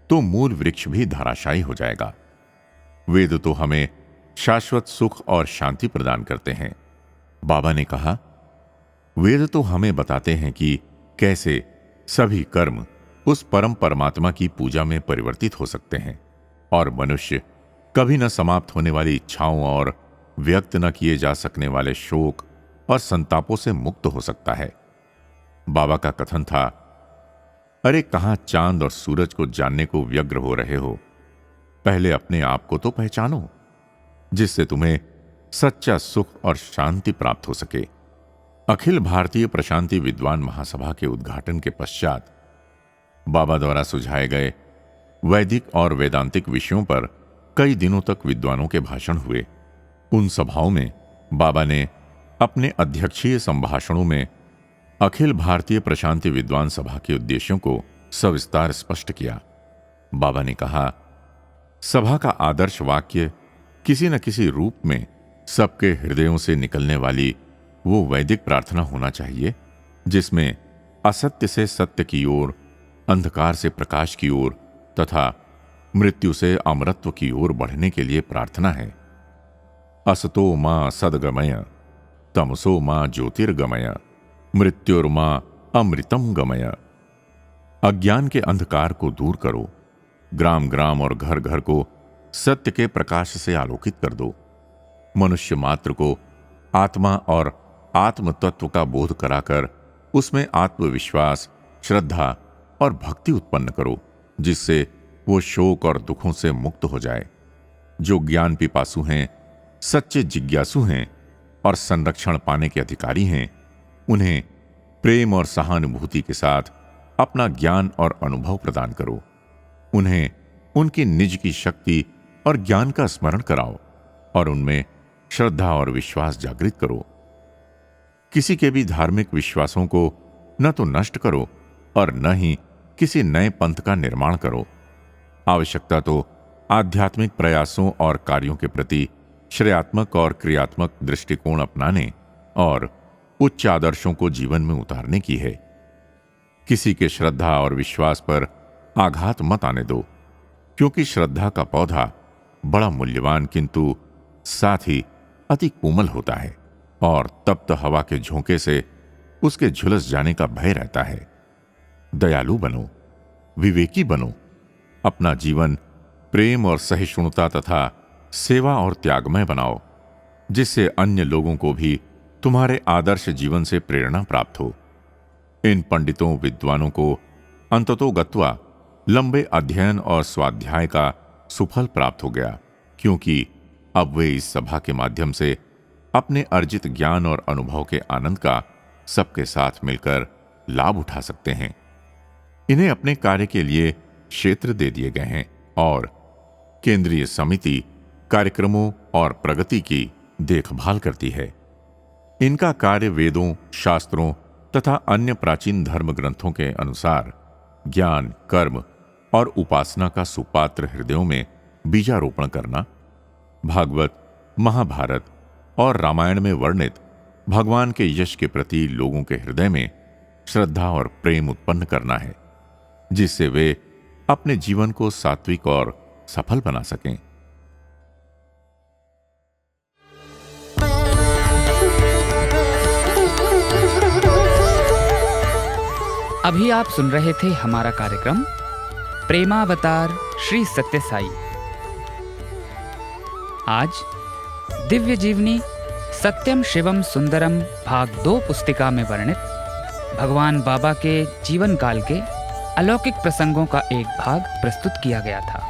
तो मूल वृक्ष भी धराशायी हो जाएगा। वेद तो हमें शाश्वत सुख और शांति प्रदान करते हैं। बाबा ने कहा, वेद तो हमें बताते हैं कि कैसे सभी कर्म उस परम परमात्मा की पूजा में परिवर्तित हो सकते हैं। और मनुष्य कभी न समाप्त होने वाली इच्छाओं और व्यक्त न किए जा सकने वाले शोक और संतापों से मुक्त हो सकता है। बाबा का कथन था, अरे कहां चांद और सूरज को जानने को व्यग्र हो रहे हो, पहले अपने आप को तो पहचानो, जिससे तुम्हें सच्चा सुख और शांति प्राप्त हो सके। अखिल भारतीय प्रशांति विद्वान महासभा के उद्घाटन के पश्चात बाबा द्वारा सुझाए गए वैदिक और वेदांतिक विषयों पर कई दिनों तक विद्वानों के भाषण हुए। उन सभाओं में बाबा ने अपने अध्यक्षीय संभाषणों में अखिल भारतीय प्रशांति विद्वान सभा के उद्देश्यों को सविस्तार स्पष्ट किया। बाबा ने कहा, सभा का आदर्श वाक्य किसी न किसी रूप में सबके हृदयों से निकलने वाली वो वैदिक प्रार्थना होना चाहिए जिसमें असत्य से सत्य की ओर, अंधकार से प्रकाश की ओर तथा मृत्यु से अमरत्व की ओर बढ़ने के लिए प्रार्थना है। असतो मां सद्गमय, तमसो मां ज्योतिर्गमय, मृत्युर्मां अमृतम गमय। अज्ञान के अंधकार को दूर करो, ग्राम ग्राम और घर घर को सत्य के प्रकाश से आलोकित कर दो। मनुष्य मात्र को आत्मा और आत्म तत्व का बोध कराकर उसमें आत्मविश्वास, श्रद्धा और भक्ति उत्पन्न करो, जिससे वो शोक और दुखों से मुक्त हो जाए। जो ज्ञान पिपासु हैं, सच्चे जिज्ञासु हैं और संरक्षण पाने के अधिकारी हैं, उन्हें प्रेम और सहानुभूति के साथ अपना ज्ञान और अनुभव प्रदान करो। उन्हें उनकी निज की शक्ति और ज्ञान का स्मरण कराओ और उनमें श्रद्धा और विश्वास जागृत करो। किसी के भी धार्मिक विश्वासों को न तो नष्ट करो और न ही किसी नए पंथ का निर्माण करो। आवश्यकता तो आध्यात्मिक प्रयासों और कार्यों के प्रति श्रेयात्मक और क्रियात्मक दृष्टिकोण अपनाने और उच्च आदर्शों को जीवन में उतारने की है। किसी के श्रद्धा और विश्वास पर आघात मत आने दो, क्योंकि श्रद्धा का पौधा बड़ा मूल्यवान किंतु साथ ही अति कोमल होता है और तप्त हवा के झोंके से उसके झुलस जाने का भय रहता है। दयालु बनो, विवेकी बनो, अपना जीवन प्रेम और सहिष्णुता तथा सेवा और त्यागमय बनाओ, जिससे अन्य लोगों को भी तुम्हारे आदर्श जीवन से प्रेरणा प्राप्त हो। इन पंडितों विद्वानों को अंततोगत्वा लंबे अध्ययन और स्वाध्याय का सुफल प्राप्त हो गया, क्योंकि अब वे इस सभा के माध्यम से अपने अर्जित ज्ञान और अनुभव के आनंद का सबके साथ मिलकर लाभ उठा सकते हैं। इन्हें अपने कार्य के लिए क्षेत्र दे दिए गए हैं और केंद्रीय समिति कार्यक्रमों और प्रगति की देखभाल करती है। इनका कार्य वेदों, शास्त्रों तथा अन्य प्राचीन धर्म ग्रंथों के अनुसार ज्ञान, कर्म और उपासना का सुपात्र हृदयों में बीजारोपण करना, भागवत, महाभारत और रामायण में वर्णित भगवान के यश के प्रति लोगों के हृदय में श्रद्धा और प्रेम उत्पन्न करना है, जिससे वे अपने जीवन को सात्विक और सफल बना सकें। अभी आप सुन रहे थे हमारा कार्यक्रम प्रेमावतार श्री सत्य साई। आज दिव्य जीवनी सत्यम शिवम सुंदरम भाग 2 पुस्तिका में वर्णित भगवान बाबा के जीवन काल के अलौकिक प्रसंगों का एक भाग प्रस्तुत किया गया था।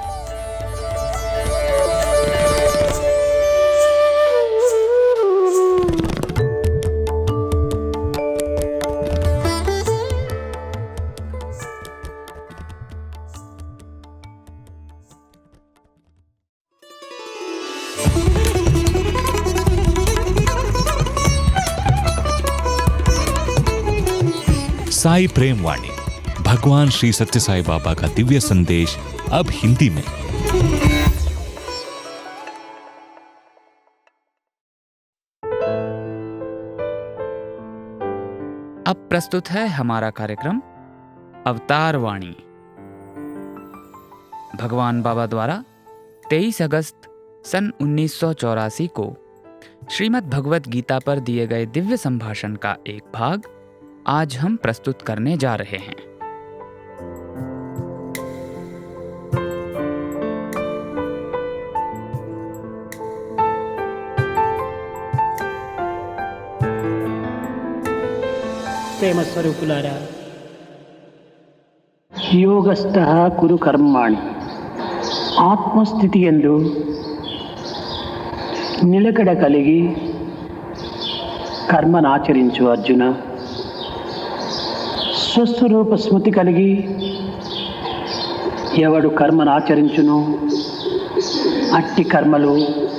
साई प्रेम वाणी, भगवान श्री सत्य साई बाबा का दिव्य संदेश, अब हिंदी में। अब प्रस्तुत है हमारा कार्यक्रम अवतार वाणी। भगवान बाबा द्वारा 23 अगस्त सन 1984 को श्रीमद् भगवत गीता पर दिए गए दिव्य संभाषण का एक भाग आज हम प्रस्तुत करने जा रहे हैं। ప్రేమ స్వరూపులారా, యోగస్థః కురు కర్మాణి. ఆత్మస్థితి యందు నిలకడ కలిగి కర్మనాచరించు అర్జున. స్వస్వరూప స్మృతి కలిగి ఎవడు కర్మనాచరించును అట్టి కర్మలు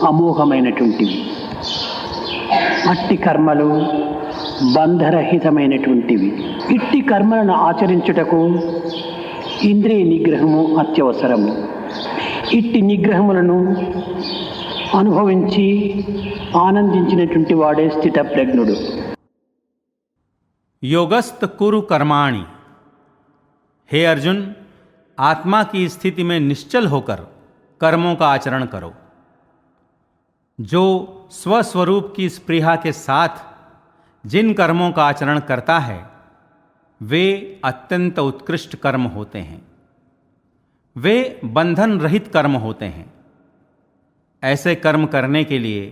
అమోఘమైనటువంటివి, అట్టి కర్మలు బంధరహితమైనటువంటివి. ఇట్టి కర్మలను ఆచరించుటకు ఇంద్రియ నిగ్రహము అత్యవసరము. ఇట్టి నిగ్రహములను అనుభవించి ఆనందించినటువంటి వాడే స్థితప్రజ్ఞుడు. योगस्त कुरु कर्माणि. हे अर्जुन, आत्मा की स्थिति में निश्चल होकर कर्मों का आचरण करो. जो स्वस्वरूप की स्पृहा के साथ जिन कर्मों का आचरण करता है वे अत्यंत उत्कृष्ट कर्म होते हैं. वे बंधन रहित कर्म होते हैं. ऐसे कर्म करने के लिए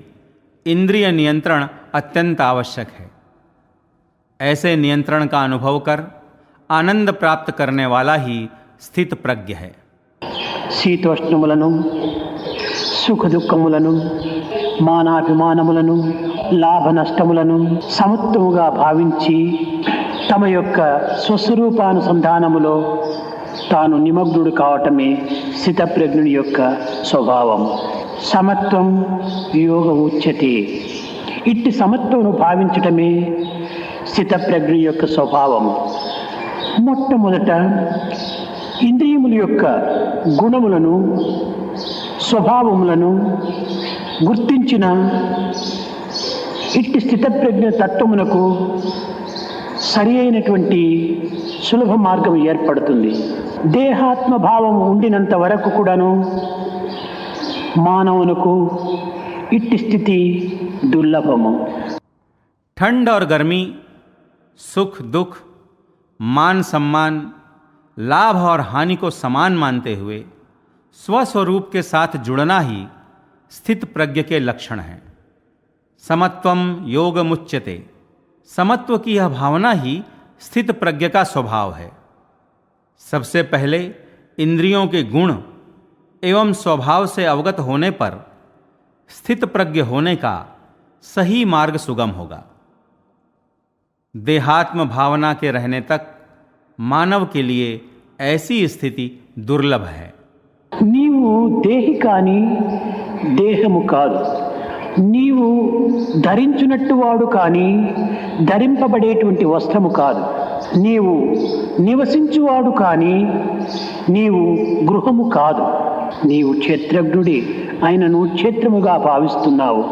इंद्रिय नियंत्रण अत्यंत आवश्यक है. ऐसे नियंत्रण का अनुभव कर आनंद प्राप्त करने वाला ही स्थित प्रज्ञ है. శీతోష్ణములను, సుఖ దుఃఖములను, మానాభిమానములను, లాభ నష్టములను సమత్వముగా భావించి తమ యొక్క స్వస్వరూపానుసంధానములో తాను నిమగ్నుడు కావటమే స్థితప్రజ్ఞుని యొక్క స్వభావం. సమత్వం యోగ ఉచ్యతే. ఇట్టి సమత్వమును భావించటమే స్థితప్రజ్ఞుని యొక్క స్వభావము. మొట్టమొదట ఇంద్రియముల యొక్క గుణములను, స్వభావములను గుర్తించిన ఇట్టి స్థితప్రజ్ఞ తత్వమునకు సరి అయినటువంటి సులభ మార్గం ఏర్పడుతుంది. దేహాత్మ భావం ఉండినంత వరకు కూడాను మానవునకు ఇట్టి స్థితి దుర్లభము. ठंड और गर्मी, सुख दुख, मान सम्मान, लाभ और हानि को समान मानते हुए स्वस्वरूप के साथ जुड़ना ही स्थित प्रज्ञ के लक्षण हैं. समत्वम योग मुच्यते. समत्व की यह भावना ही स्थित प्रज्ञ का स्वभाव है. सबसे पहले इंद्रियों के गुण एवं स्वभाव से अवगत होने पर स्थित प्रज्ञ होने का सही मार्ग सुगम होगा. देहात्म भावना के रहने तक मानव के लिए ऐसी स्थिति दुर्लभ है. నీవు దేహి కాని దేహము కాదు. నీవు ధరించున్నట్టు వాడు కానీ ధరింపబడేటువంటి వస్త్రము కాదు. నీవు నివసించువాడు కానీ నీవు గృహము కాదు. నీవు క్షేత్రజ్ఞుడి ఆయనను క్షేత్రముగా భావిస్తున్నావు.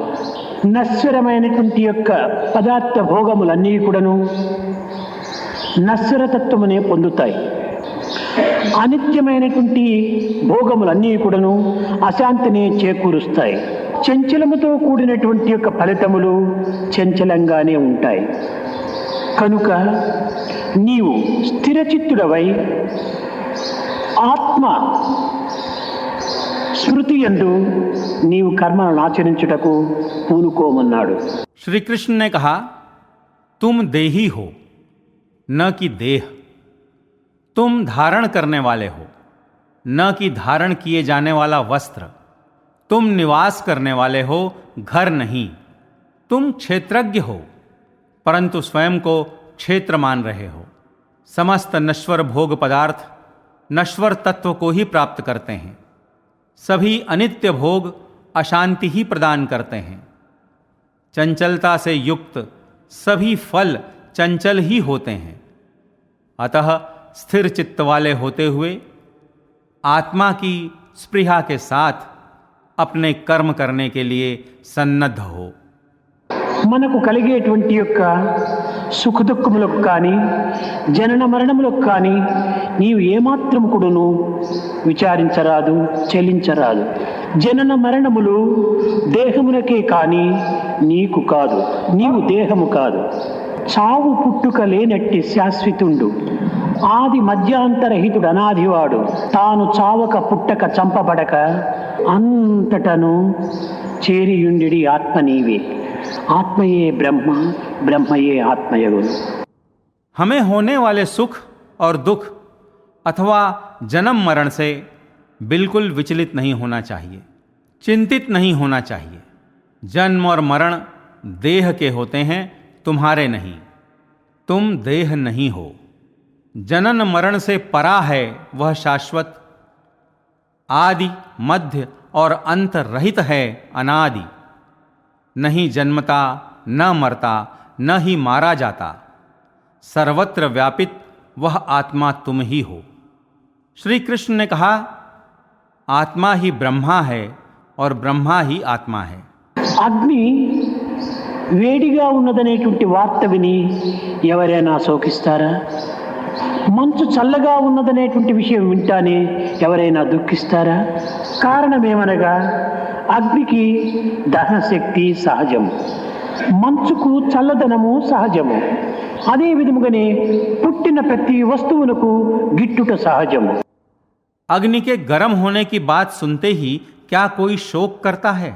నశ్వరమైనటువంటి యొక్క పదార్థ భోగములన్నీ కూడాను నశ్వరతత్వమునే పొందుతాయి. అనిత్యమైనటువంటి భోగములన్నీ కూడాను అశాంతిని చేకూరుస్తాయి. చంచలముతో కూడినటువంటి యొక్క ఫలితములు చంచలంగానే ఉంటాయి. కనుక నీవు స్థిరచిత్తుడవై ఆత్మ స్మృతి యందు నీవు కర్మలను ఆచరించుటకు పూనుకోమన్నాడు. श्री कृष्ण ने कहा, तुम देही हो न कि देह. तुम धारण करने वाले हो न कि धारण किए जाने वाला वस्त्र. तुम निवास करने वाले हो, घर नहीं. तुम क्षेत्रज्ञ हो परंतु स्वयं को क्षेत्र मान रहे हो. समस्त नश्वर भोग पदार्थ नश्वर तत्व को ही प्राप्त करते हैं. सभी अनित्य भोग अशांति ही प्रदान करते हैं. चंचलता से युक्त सभी फल चंचल ही होते हैं. अतः स्थिर चित्त वाले होते हुए आत्मा की स्पृहा के साथ अपने कर्म करने के लिए सन्नद्ध हो. మనకు కలిగేటువంటి యొక్క సుఖ దుఃఖములకు కానీ జనన మరణములకు కానీ నీవు ఏమాత్రం కూడాను విచారించరాదు, చెల్లించరాదు. జనన మరణములు దేహమునకే కానీ నీకు కాదు. నీవు దేహము కాదు. చావు పుట్టుక లేనట్టి శాశ్వతుండు, ఆది మధ్యాంతరహితుడు, అనాదివాడు, తాను చావక పుట్టక చంపబడక అంతటను చేరియుండి ఆత్మ నీవే. ఆత్మయే బ్రహ్మ, బ్రహ్మయే ఆత్మయగు. हमें होने वाले सुख और दुख अथवा जन्म मरण से बिल्कुल विचलित नहीं होना चाहिए, चिंतित नहीं होना चाहिए। जन्म और मरण देह के होते हैं, तुम्हारे नहीं। तुम देह नहीं हो। जनन मरण से परा है वह शाश्वत, आदि मध्य और अंत रहित है अनादि। नहीं जन्मता, न मरता, न ही मारा जाता। सर्वत्र व्यापित वह आत्मा तुम ही हो। श्री कृष्ण ने कहा, आत्मा ही ब्रह्मा है और ब्रह्मा ही आत्मा है। అగ్ని వేడిగా ఉన్నదనేటువంటి వార్త విని ఎవరైనా శోకిస్తారా? మంచు చల్లగా ఉన్నదనేటువంటి విషయం వింటానే ఎవరైనా దుఃఖిస్తారా? కారణమేమనగా అగ్నికి దహనశక్తి సహజము, మంచుకు చల్లదనము సహజము. అదే విధముగానే పుట్టిన ప్రతి వస్తువునకు గిట్టుట సహజము. अग्नि के गर्म होने की बात सुनते ही क्या कोई शोक करता है?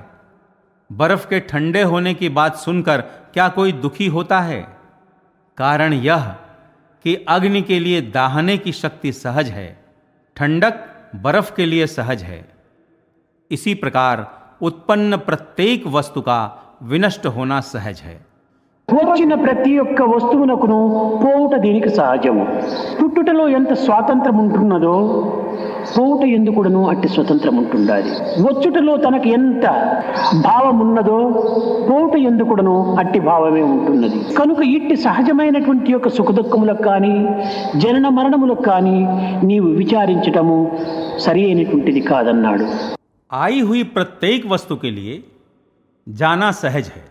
बर्फ के ठंडे होने की बात सुनकर क्या कोई दुखी होता है? कारण यह कि अग्नि के लिए दाहने की शक्ति सहज है, ठंडक बर्फ के लिए सहज है। इसी प्रकार उत्पन्न प्रत्येक वस्तु का विनष्ट होना सहज है। వచ్చిన ప్రతి ఒక్క వస్తువునకును పోవుట దీనికి సహజము. పుట్టుటలో ఎంత స్వాతంత్రం ఉంటున్నదో పోవుట ఎందుకును అట్టి స్వతంత్రం ఉంటుండాలి. వచ్చుటలో తనకు ఎంత భావం ఉన్నదో పోవుట ఎందుకును అట్టి భావమే ఉంటున్నది. కనుక ఇట్టి సహజమైనటువంటి యొక్క సుఖదుఖములకు కానీ జనన మరణములకు కానీ నీవు విచారించటము సరి అయినటువంటిది కాదన్నాడు. आई हुई प्रत्येक वस्तु के लिए जाना सहज है।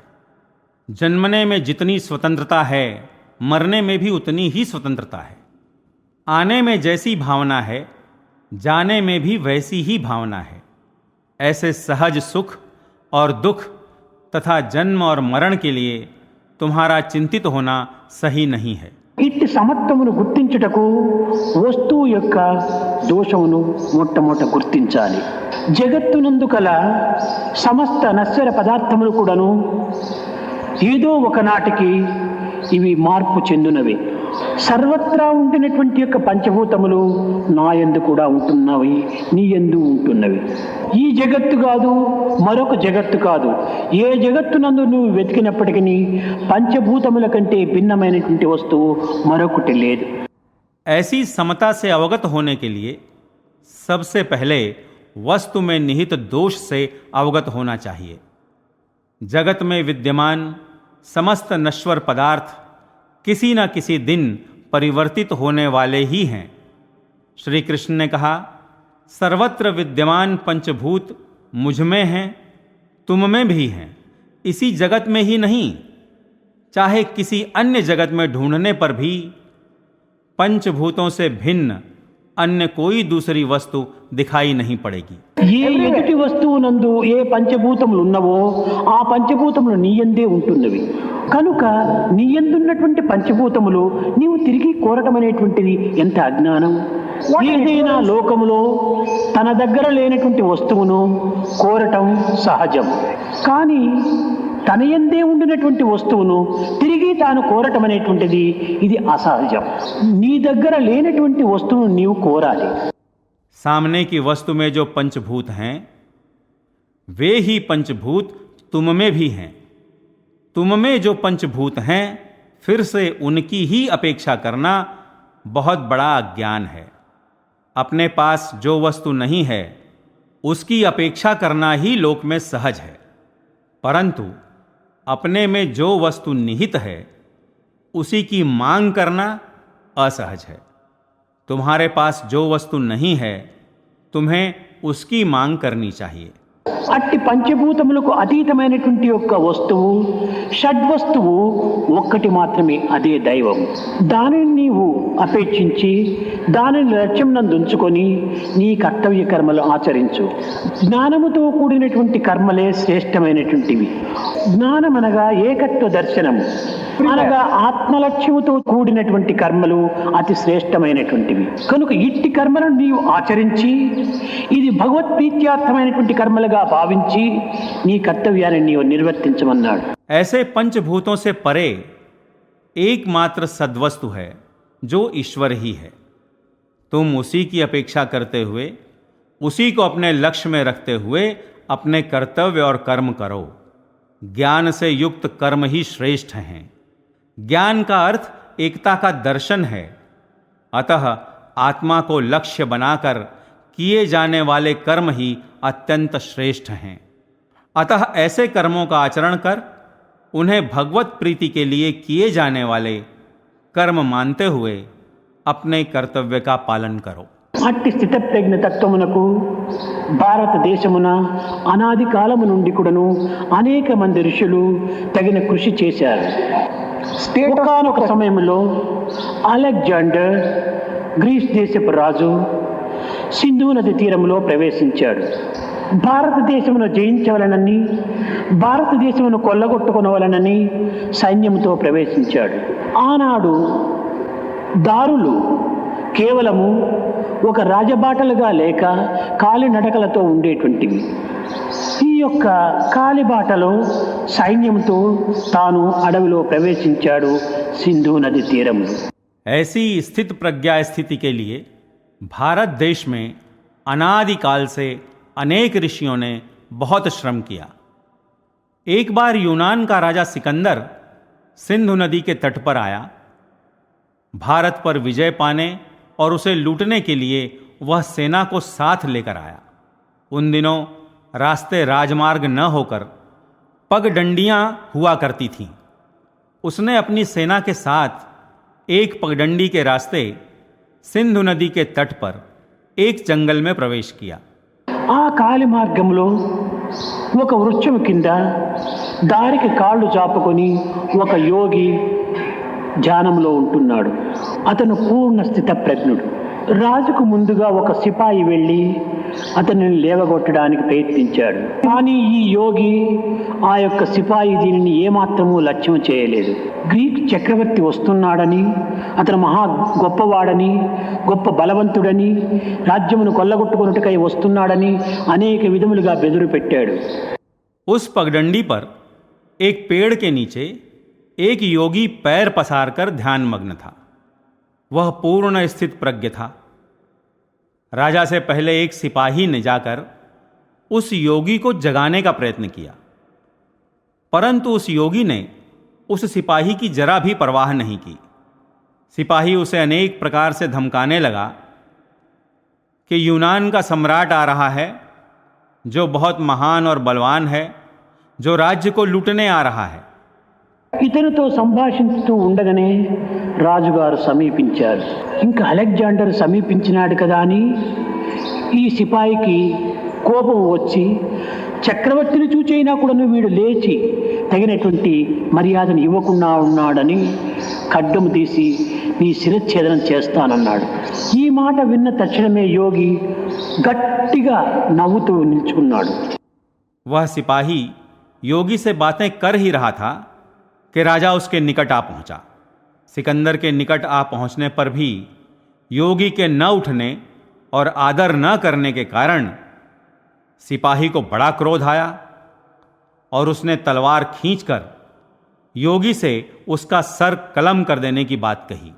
जन्मने में जितनी स्वतंत्रता है, मरने में भी उतनी ही स्वतंत्रता है। आने में जैसी भावना है, जाने में भी वैसी ही भावना है। ऐसे सहज सुख और दुख तथा जन्म और मरण के लिए तुम्हारा चिंतित होना सही नहीं है। ఇట్టి సమత్వమును గుర్తించుటకు వస్తువు యొక్క దోషమును మొట్టమొదట గుర్తించాలి. జగత్తునందు కల సమస్త నశ్వర పదార్థములు కూడాను ఏదో ఒకనాటికి ఇవి మార్పు చెందునవి. సర్వత్రా ఉండినటువంటి యొక్క పంచభూతములు నా యందు కూడా ఉంటున్నవి, నీ యందు ఉంటున్నవి. ఈ జగత్తు కాదు, మరొక జగత్తు కాదు. ఏ జగత్తునందు నువ్వు వెతికినప్పటికీ పంచభూతముల కంటే భిన్నమైనటువంటి వస్తువు మరొకటి లేదు. ऐसी समता से अवगत होने के लिए सबसे पहले वस्तु में निहित दोष से अवगत होना चाहिए। जगत में विद्यमान समस्त नश्वर पदार्थ किसी न किसी दिन परिवर्तित होने वाले ही हैं। श्री कृष्ण ने कहा, सर्वत्र विद्यमान पंचभूत मुझ में हैं, तुम में भी हैं। इसी जगत में ही नहीं, चाहे किसी अन्य जगत में ढूंढने पर भी पंचभूतों से भिन्न अन्य कोई दूसरी वस्तु दिखाई नहीं पड़ेगी। ఏ ఎదుటి వస్తువు నందు ఏ పంచభూతములు ఉన్నవో ఆ పంచభూతములు నీయందే ఉంటున్నవి. కనుక నీయందున్నటువంటి పంచభూతములు నీవు తిరిగి కోరటం అనేటువంటిది ఎంత అజ్ఞానం. ఏదైనా లోకములో తన దగ్గర లేనటువంటి వస్తువును కోరటం సహజం. కానీ తన యందే ఉండినటువంటి వస్తువును తిరిగి తాను కోరటం అనేటువంటిది ఇది అసహజం. నీ దగ్గర లేనటువంటి వస్తువును నీవు కోరాలి. सामने की वस्तु में जो पंचभूत हैं वे ही पंचभूत तुम में भी हैं। तुम में जो पंचभूत हैं फिर से उनकी ही अपेक्षा करना बहुत बड़ा अज्ञान है। अपने पास जो वस्तु नहीं है उसकी अपेक्षा करना ही लोक में सहज है, परंतु अपने में जो वस्तु निहित है उसी की मांग करना असहज है। तुम्हारे पास जो वस्तु नहीं है तुम्हें उसकी मांग करनी चाहिए। అట్టి పంచభూతములకు అతీతమైనటువంటి యొక్క వస్తువు షడ్వస్తువు ఒక్కటి మాత్రమే, అదే దైవం. దానిని నీవు అపేక్షించి దానిని లక్ష్యం నందు ఉంచుకొని నీ కర్తవ్య కర్మలు ఆచరించు. జ్ఞానముతో కూడినటువంటి కర్మలే శ్రేష్టమైనటువంటివి. జ్ఞానం అనగా ఏకత్వ దర్శనము అనగా ఆత్మలక్ష్యముతో కూడినటువంటి కర్మలు అతి శ్రేష్టమైనటువంటివి. కనుక ఇట్టి కర్మలను నీవు ఆచరించి ఇది భగవత్ప్రీత్యార్థమైనటువంటి కర్మలుగా భావించి నీ కర్తవ్యాన్ని నీవు నిర్వర్తించమన్నాడు. ऐसे पंचभूतों से परे एकमात्र सद्वस्तु है जो ईश्वर ही है। तुम उसी की अपेक्षा करते हुए, उसी को अपने लक्ष्य में रखते हुए अपने कर्तव्य और कर्म करो। ज्ञान से युक्त कर्म ही श्रेष्ठ हैं। ज्ञान का अर्थ एकता का दर्शन है। अतः आत्मा को लक्ष्य बनाकर किए जाने वाले कर्म ही अत्यंत श्रेष्ठ हैं। अतः ऐसे कर्मों का आचरण कर उन्हें भगवत प्रीति के लिए किए जाने वाले कर्म मानते हुए अपने कर्तव्य का पालन करो। అట్టి స్థితప్రజ్ఞ తత్వమునకు భారతదేశమున అనాది కాలము నుండి కూడాను అనేక మంది ఋషులు తగిన కృషి చేశారు. ఒకానొక సమయంలో అలెగ్జాండర్, గ్రీస్ దేశపు రాజు, సింధు నది తీరంలో ప్రవేశించాడు. భారతదేశమును జయించవలనని, భారతదేశమును కొల్లగొట్టుకొనవలనని సైన్యంతో ప్రవేశించాడు. ఆనాడు దారులు కేవలము ఒక రాజబాటలుగా లేక కాలినడకలతో ఉండేటువంటివి. ఈ యొక్క కాలిబాటలో సైన్యంతో తాను అడవిలో ప్రవేశించాడు సింధు నది తీరంలో. ऐसी स्थित प्रज्ञा स्थिति के लिए भारत देश में अनादिकाल से अनेक ऋषियों ने बहुत श्रम किया। एक बार यूनान का राजा सिकंदर सिंधु नदी के तट पर आया। भारत पर विजय पाने और उसे लूटने के लिए वह सेना को साथ लेकर आया। उन दिनों रास्ते राजमार्ग न होकर पगडंडियां हुआ करती थीं। उसने अपनी सेना के साथ एक पगडंडी के रास्ते सिंधु नदी के तट पर एक जंगल में प्रवेश किया। ఆ కాలి మార్గంలో ఒక వృక్షం కింద దారికి కాళ్ళు చాపుకొని ఒక యోగి ధ్యానంలో ఉంటున్నాడు. అతను పూర్ణ స్థిత ప్రజ్ఞుడు. రాజుకు ముందుగా ఒక సిపాయి వెళ్ళి అతనిని లేవగొట్టడానికి ప్రయత్నించాడు. కానీ ఈ యోగి, ఆ యొక్క సిపాయి దీనిని ఏమాత్రమూ లక్ష్యం చేయలేదు. గ్రీక్ చక్రవర్తి వస్తున్నాడని, అతను మహా గొప్పవాడని, గొప్ప బలవంతుడని, రాజ్యమును కొల్లగొట్టుకున్నట్టుకై వస్తున్నాడని అనేక విధములుగా బెదురు పెట్టాడు. उस पगडंडी पर एक पेड़ के नीचे एक योगी पैर पसारकर ध्यान मग्न था। वह पूर्ण स्थित प्रज्ञ था। राजा से पहले एक सिपाही ने जाकर उस योगी को जगाने का प्रयत्न किया, परंतु उस योगी ने उस सिपाही की जरा भी परवाह नहीं की। सिपाही उसे अनेक प्रकार से धमकाने लगा कि यूनान का सम्राट आ रहा है, जो बहुत महान और बलवान है, जो राज्य को लूटने आ रहा है। ఇతనితో సంభాషించుతూ ఉండగానే రాజుగారు సమీపించారు. ఇంకా అలెగ్జాండర్ సమీపించినాడు కదా అని ఈ సిపాయికి కోపం వచ్చి, చక్రవర్తిని చూచైనా కూడా వీడు లేచి తగినటువంటి మర్యాదను ఇవ్వకుండా ఉన్నాడని ఖడ్గము తీసి నీ శిరచ్ఛేదనం చేస్తానన్నాడు. ఈ మాట విన్న తక్షణమే యోగి గట్టిగా నవ్వుతూ నిల్చుకున్నాడు. वह सिपाही योगी से बातें कर ही रहा था कि राजा उसके निकट आ पहुंचा। सिकंदर के निकट आ पहुंचने पर भी योगी के न उठने और आदर न करने के कारण सिपाही को बड़ा क्रोध आया और उसने तलवार खींचकर योगी से उसका सर कलम कर देने की बात कही।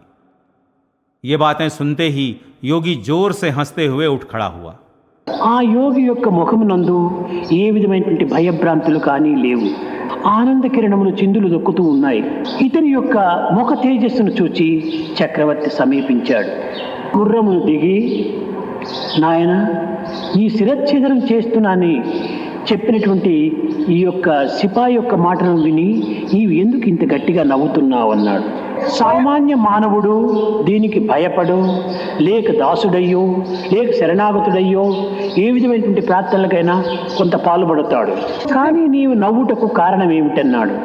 ये बातें सुनते ही योगी जोर से हंसते हुए उठ खड़ा हुआ। ఆ యోగి యొక్క ముఖమునందు ఏ విధమైనటువంటి భయభ్రాంతులు కానీ లేవు. ఆనంద కిరణములు చిందులు దొక్కుతూ ఉన్నాయి. ఇతని యొక్క ముఖ తేజస్సును చూచి చక్రవర్తి సమీపించాడు. గుర్రమును దిగి, నాయన ఈ శిరచ్ఛేదనం చేస్తున్నానని చెప్పినటువంటి ఈ యొక్క సిపాయి యొక్క మాటను విని నీవు ఎందుకు ఇంత గట్టిగా నవ్వుతున్నావు అన్నాడు. సామాన్య మానవుడు దీనికి భయపడు, లేక దాసుడయ్యో, లేక శరణాగతుడయ్యో ఏ విధమైనటువంటి ప్రార్థనలకైనా కొంత పాల్పడతాడు. కానీ నీవు నవ్వుటకు కారణం ఏమిటన్నాడు.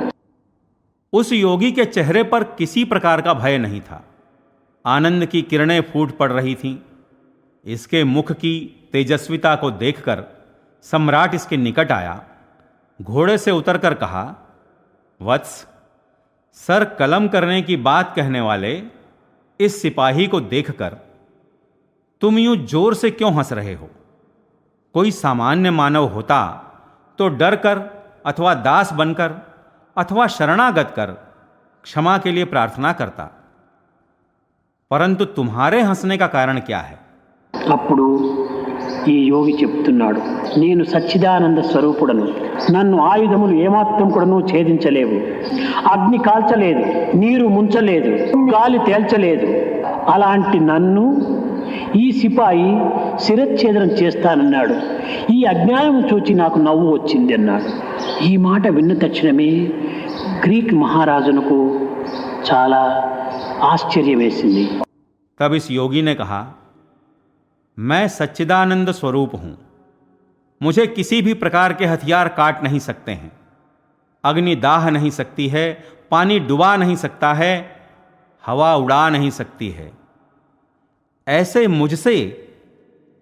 उस योगी के चेहरे पर किसी प्रकार का भय नहीं था। आनंद की किरणें फूट पड़ रही थीं। इसके मुख की तेजस्विता को देखकर सम्राट इसके निकट आया, घोड़े से उतरकर कहा, वत्स, सर कलम करने की बात कहने वाले इस सिपाही को देखकर तुम यूं जोर से क्यों हंस रहे हो? कोई सामान्य मानव होता तो डर कर अथवा दास बनकर अथवा शरणागत कर क्षमा के लिए प्रार्थना करता, परंतु तुम्हारे हंसने का कारण क्या है? అప్పుడు ఈ యోగి చెప్తున్నాడు, నేను సచ్చిదానంద స్వరూపుడను, నన్ను ఆయుధములు ఏమాత్రం కూడాను ఛేదించలేవు. అగ్ని కాల్చలేదు, నీరు ముంచలేదు, గాలి తేల్చలేదు. అలాంటి నన్ను ఈ సిపాయి శిరచ్ఛేదనం చేస్తానన్నాడు. ఈ అజ్ఞానం చూచి నాకు నవ్వు వచ్చింది అన్నాడు. ఈ మాట విన్న తక్షణమే గ్రీక్ మహారాజునకు చాలా ఆశ్చర్యం వేసింది. तब इस योगी ने कहा, मैं सच्चिदानंद स्वरूप हूं, मुझे किसी भी प्रकार के हथियार काट नहीं सकते हैं, अग्नि दाह नहीं सकती है, पानी डुबा नहीं सकता है, हवा उड़ा नहीं सकती है. ऐसे मुझसे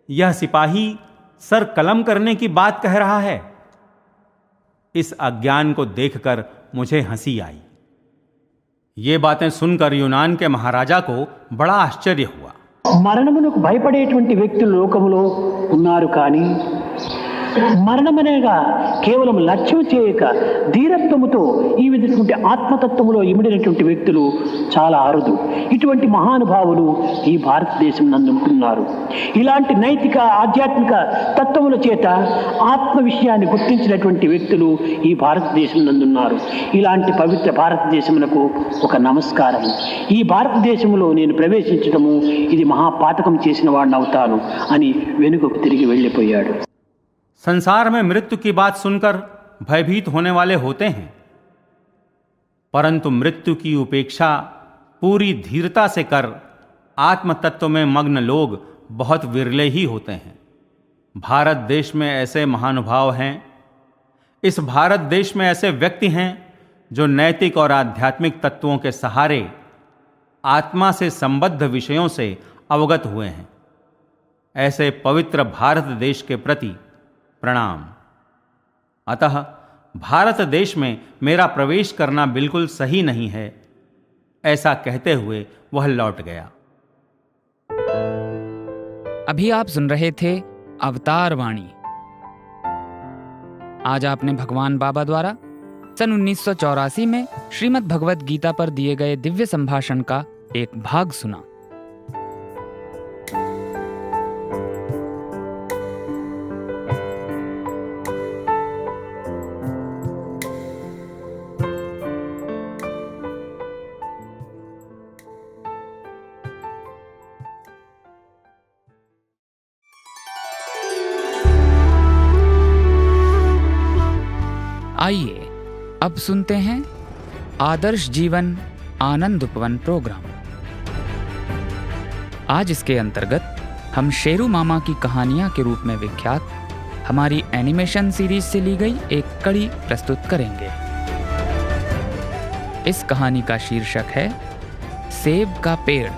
यह सिपाही सर कलम करने की बात कह रहा है. इस अज्ञान को देखकर मुझे हंसी आई. ये बातें सुनकर यूनान के महाराजा को बड़ा आश्चर्य हुआ. మరణమునకు భయపడేటువంటి వ్యక్తులు లోకములో ఉన్నారు, కానీ మరణమనేగా కేవలం లక్ష్యం చేయక ధీరత్వముతో ఈ విధటువంటి ఆత్మతత్వములో ఇమిడినటువంటి వ్యక్తులు చాలా అరుదు. ఇటువంటి మహానుభావులు ఈ భారతదేశం నందు ఉంటున్నారు. ఇలాంటి నైతిక ఆధ్యాత్మిక తత్వముల చేత ఆత్మ విషయాన్ని గుర్తించినటువంటి వ్యక్తులు ఈ భారతదేశం నందున్నారు. ఇలాంటి పవిత్ర భారతదేశమునకు ఒక నమస్కారం. ఈ భారతదేశంలో నేను ప్రవేశించడము ఇది మహాపాతకం చేసిన వాడిని అవుతాను అని వెనుకకు తిరిగి వెళ్ళిపోయాడు. संसार में मृत्यु की बात सुनकर भयभीत होने वाले होते हैं, परंतु मृत्यु की उपेक्षा पूरी धीरता से कर आत्म तत्व में मग्न लोग बहुत विरले ही होते हैं. भारत देश में ऐसे महानुभाव हैं, इस भारत देश में ऐसे व्यक्ति हैं जो नैतिक और आध्यात्मिक तत्वों के सहारे आत्मा से संबद्ध विषयों से अवगत हुए हैं. ऐसे पवित्र भारत देश के प्रति प्रणाम. अतः भारत देश में मेरा प्रवेश करना बिल्कुल सही नहीं है, ऐसा कहते हुए वह लौट गया. अभी आप सुन रहे थे अवतार वाणी. आज आपने भगवान बाबा द्वारा सन 1984 में श्रीमद् भगवत गीता पर दिए गए दिव्य संभाषण का एक भाग सुना. आइए अब सुनते हैं आदर्श जीवन आनंद उपवन प्रोग्राम. आज इसके अंतर्गत हम शेरू मामा की कहानियां के रूप में विख्यात हमारी एनिमेशन सीरीज से ली गई एक कड़ी प्रस्तुत करेंगे. इस कहानी का शीर्षक है सेब का पेड़.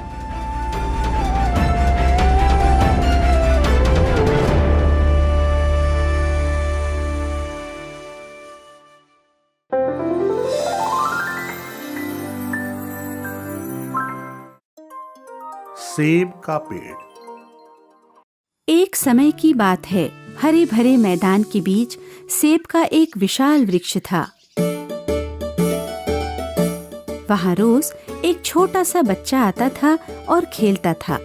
सेब का पेड़. एक समय की बात है, हरे भरे मैदान के बीच सेब का एक विशाल वृक्ष था. वहाँ रोज एक छोटा सा बच्चा आता था और खेलता था.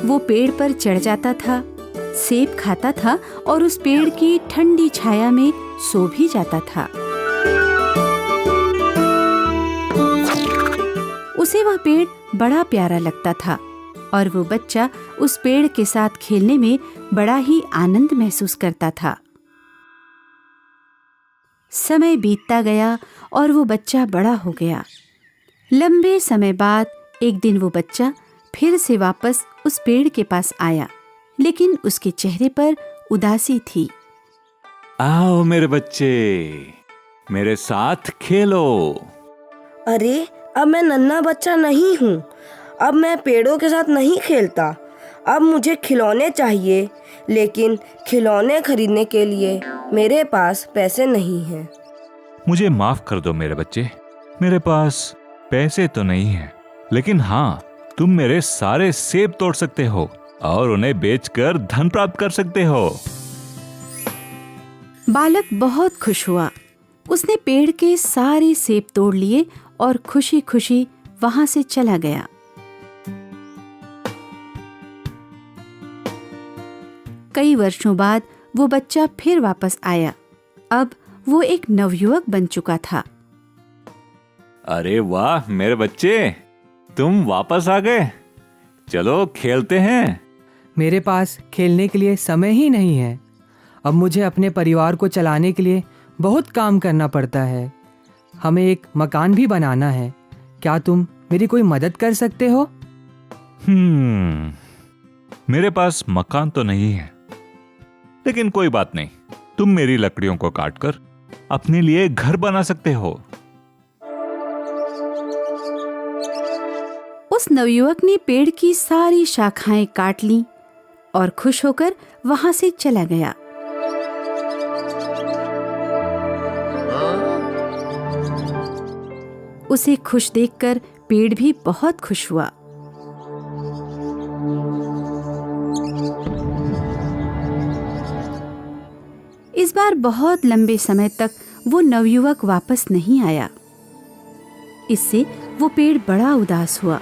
वो पेड़ पर चढ़ जाता था, सेब खाता था और उस पेड़ की ठंडी छाया में सो भी जाता था. उसे वह पेड़ बड़ा प्यारा लगता था और वो बच्चा उस पेड़ के साथ खेलने में बड़ा ही आनंद महसूस करता था. समय बीतता गया और वो बच्चा बड़ा हो गया. लंबे समय बाद एक दिन वो बच्चा फिर से वापस उस पेड़ के पास आया, लेकिन उसके चेहरे पर उदासी थी. आओ मेरे बच्चे, मेरे साथ खेलो. अरे अब मैं नन्हा बच्चा नहीं हूँ, अब मैं पेड़ों के साथ नहीं खेलता. अब मुझे खिलौने चाहिए, लेकिन खिलौने खरीदने के लिए मेरे पास पैसे नहीं हैं. मुझे माफ कर दो मेरे बच्चे, मेरे पास पैसे तो नहीं है, लेकिन हाँ, तुम मेरे सारे सेब तोड़ सकते हो और उन्हें बेचकर धन प्राप्त कर सकते हो। बालक बहुत खुश हुआ। उसने पेड़ के सारे सेब तोड़ लिए और खुशी खुशी वहां से चला गया। कई वर्षों बाद वो बच्चा फिर वापस आया। अब वो एक नवयुवक बन चुका था। अरे वाह मेरे बच्चे, तुम वापस आ गए। चलो खेलते हैं। मेरे पास खेलने के लिए समय ही नहीं है। अब मुझे अपने परिवार को चलाने के लिए बहुत काम करना पड़ता है। हमें एक मकान भी बनाना है। क्या तुम मेरी कोई मदद कर सकते हो? मेरे पास मकान तो नहीं है, लेकिन कोई बात नहीं, तुम मेरी लकड़ियों को काटकर अपने लिए घर बना सकते हो। उस नवयुवक ने पेड़ की सारी शाखाएं काट लीं और खुश होकर वहां से चला गया। उसे खुश देखकर पेड़ भी बहुत खुश हुआ। इस बार बहुत लंबे समय तक वो नवयुवक वापस नहीं आया। इससे वो पेड़ बड़ा उदास हुआ।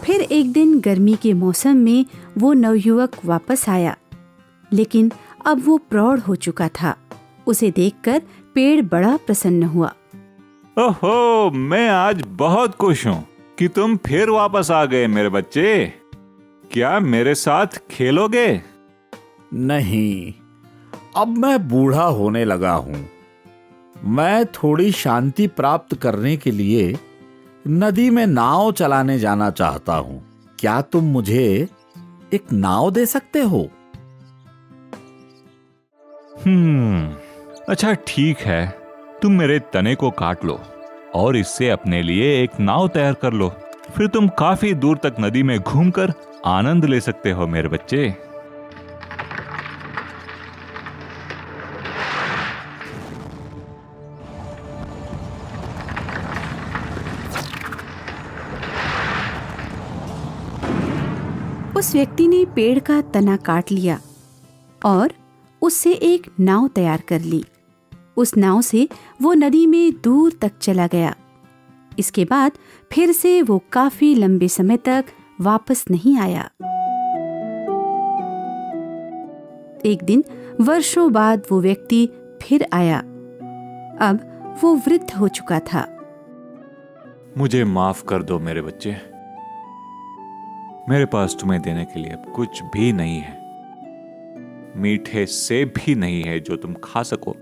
फिर एक दिन गर्मी के मौसम में वो नवयुवक वापस आया, लेकिन अब वो प्रौढ़ हो चुका था। उसे देखकर पेड़ बड़ा प्रसन्न हुआ। ओहो, मैं आज बहुत खुश हूँ कि तुम फिर वापस आ गए मेरे बच्चे। क्या मेरे साथ खेलोगे? नहीं, अब मैं बूढ़ा होने लगा हूँ। मैं थोड़ी शांति प्राप्त करने के लिए नदी में नाव चलाने जाना चाहता हूँ। क्या तुम मुझे एक नाव दे सकते हो? अच्छा ठीक है, तुम मेरे तने को काट लो और इससे अपने लिए एक नाव तैयार कर लो। फिर तुम काफी दूर तक नदी में घूमकर आनंद ले सकते हो मेरे बच्चे। उस व्यक्ति ने पेड़ का तना काट लिया और उससे एक नाव तैयार कर ली। उस नाव से वो नदी में दूर तक चला गया। इसके बाद फिर से वो काफी लंबे समय तक वापस नहीं आया। एक दिन वर्षों बाद वो व्यक्ति फिर आया। अब वो वृद्ध हो चुका था। मुझे माफ कर दो मेरे बच्चे, मेरे पास तुम्हें देने के लिए अब कुछ भी नहीं है। मीठे सेब भी नहीं है जो तुम खा सको।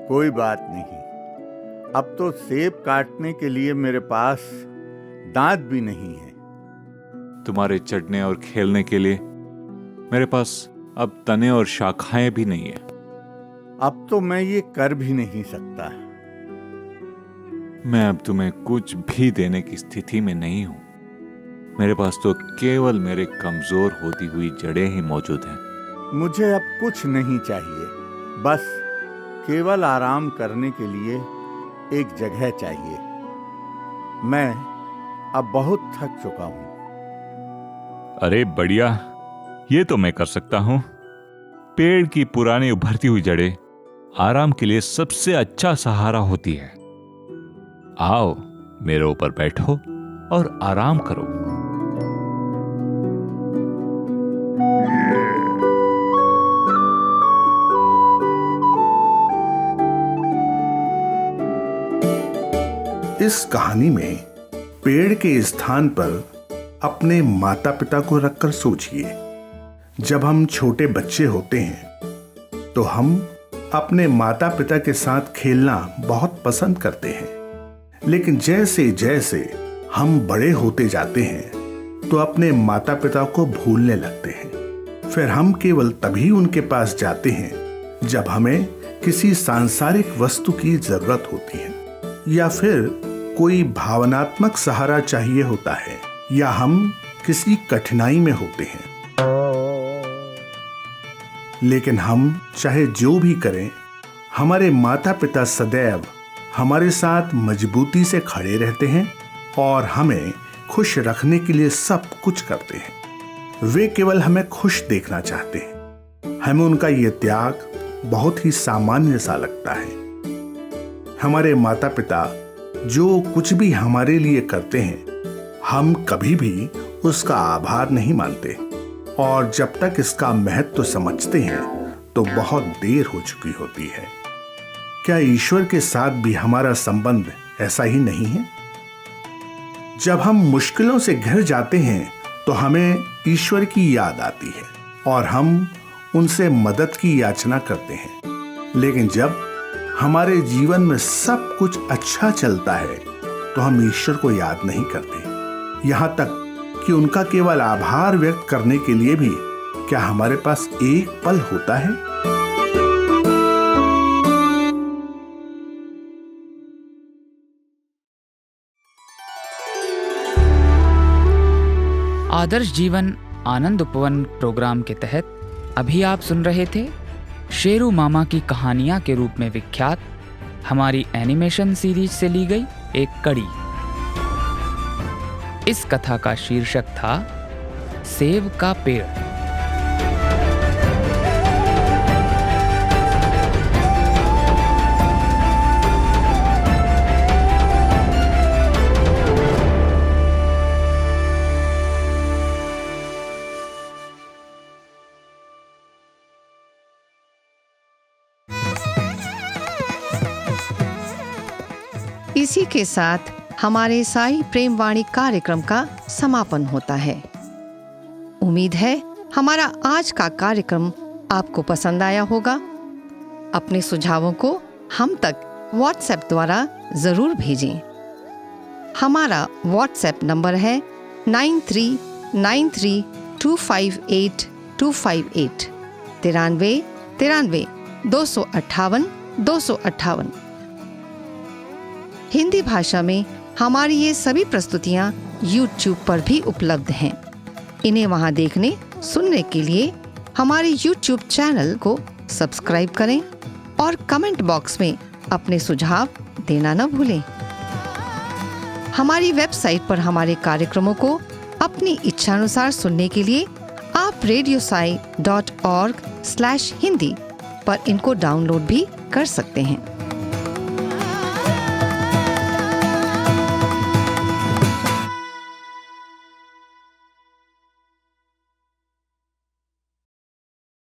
कोई बात नहीं, अब तो सेब काटने के लिए मेरे पास दांत भी नहीं है। तुम्हारे चढ़ने और खेलने के लिए मेरे पास अब तने और शाखाएं भी नहीं है। अब तो मैं ये कर भी नहीं सकता। मैं अब तुम्हें कुछ भी देने की स्थिति में नहीं हूं। मेरे पास तो केवल मेरे कमजोर होती हुई जड़ें ही मौजूद हैं। मुझे अब कुछ नहीं चाहिए, बस केवल आराम करने के लिए एक जगह चाहिए। मैं अब बहुत थक चुका हूं। अरे बढ़िया, ये तो मैं कर सकता हूं। पेड़ की पुरानी उभरती हुई जड़ें आराम के लिए सबसे अच्छा सहारा होती है। आओ मेरे ऊपर बैठो और आराम करो। इस कहानी में पेड़ के स्थान पर अपने माता पिता को रखकर सोचिए। जब हम छोटे बच्चे होते हैं तो हम अपने माता पिता के साथ खेलना बहुत पसंद करते हैं, लेकिन जैसे जैसे हम बड़े होते जाते हैं तो अपने माता पिता को भूलने लगते हैं। फिर हम केवल तभी उनके पास जाते हैं जब हमें किसी सांसारिक वस्तु की जरूरत होती है, या फिर कोई भावनात्मक सहारा चाहिए होता है, या हम किसी कठिनाई में होते हैं। लेकिन हम चाहे जो भी करें, हमारे माता पिता सदैव हमारे साथ मजबूती से खड़े रहते हैं और हमें खुश रखने के लिए सब कुछ करते हैं। वे केवल हमें खुश देखना चाहते हैं। हमें उनका ये त्याग बहुत ही सामान्य सा लगता है। हमारे माता पिता जो कुछ भी हमारे लिए करते हैं, हम कभी भी उसका आभार नहीं मानते, और जब तक इसका महत्व समझते हैं तो बहुत देर हो चुकी होती है। क्या ईश्वर के साथ भी हमारा संबंध ऐसा ही नहीं है? जब हम मुश्किलों से घिर जाते हैं तो हमें ईश्वर की याद आती है और हम उनसे मदद की याचना करते हैं। लेकिन जब हमारे जीवन में सब कुछ अच्छा चलता है तो हम ईश्वर को याद नहीं करते, यहाँ तक कि उनका केवल आभार व्यक्त करने के लिए भी क्या हमारे पास एक पल होता है? आदर्श जीवन आनंद उपवन प्रोग्राम के तहत अभी आप सुन रहे थे शेरू मामा की कहानियां के रूप में विख्यात हमारी एनिमेशन सीरीज से ली गई एक कड़ी। इस कथा का शीर्षक था सेब का पेड़। इसी के साथ हमारे साई प्रेम वाणी कार्यक्रम का समापन होता है। उम्मीद है हमारा आज का कार्यक्रम आपको पसंद आया होगा। अपने सुझावों को हम तक व्हाट्सएप द्वारा जरूर भेजें। हमारा व्हाट्सएप नंबर है 9393258258 93 93 258 258। हिंदी भाषा में हमारी ये सभी प्रस्तुतियाँ YouTube पर भी उपलब्ध हैं। इन्हें वहाँ देखने सुनने के लिए हमारे YouTube चैनल को सब्सक्राइब करें और कमेंट बॉक्स में अपने सुझाव देना न भूलें। हमारी वेबसाइट पर हमारे कार्यक्रमों को अपनी इच्छानुसार सुनने के लिए आप radiosai.org/hindi पर इनको डाउनलोड भी कर सकते हैं।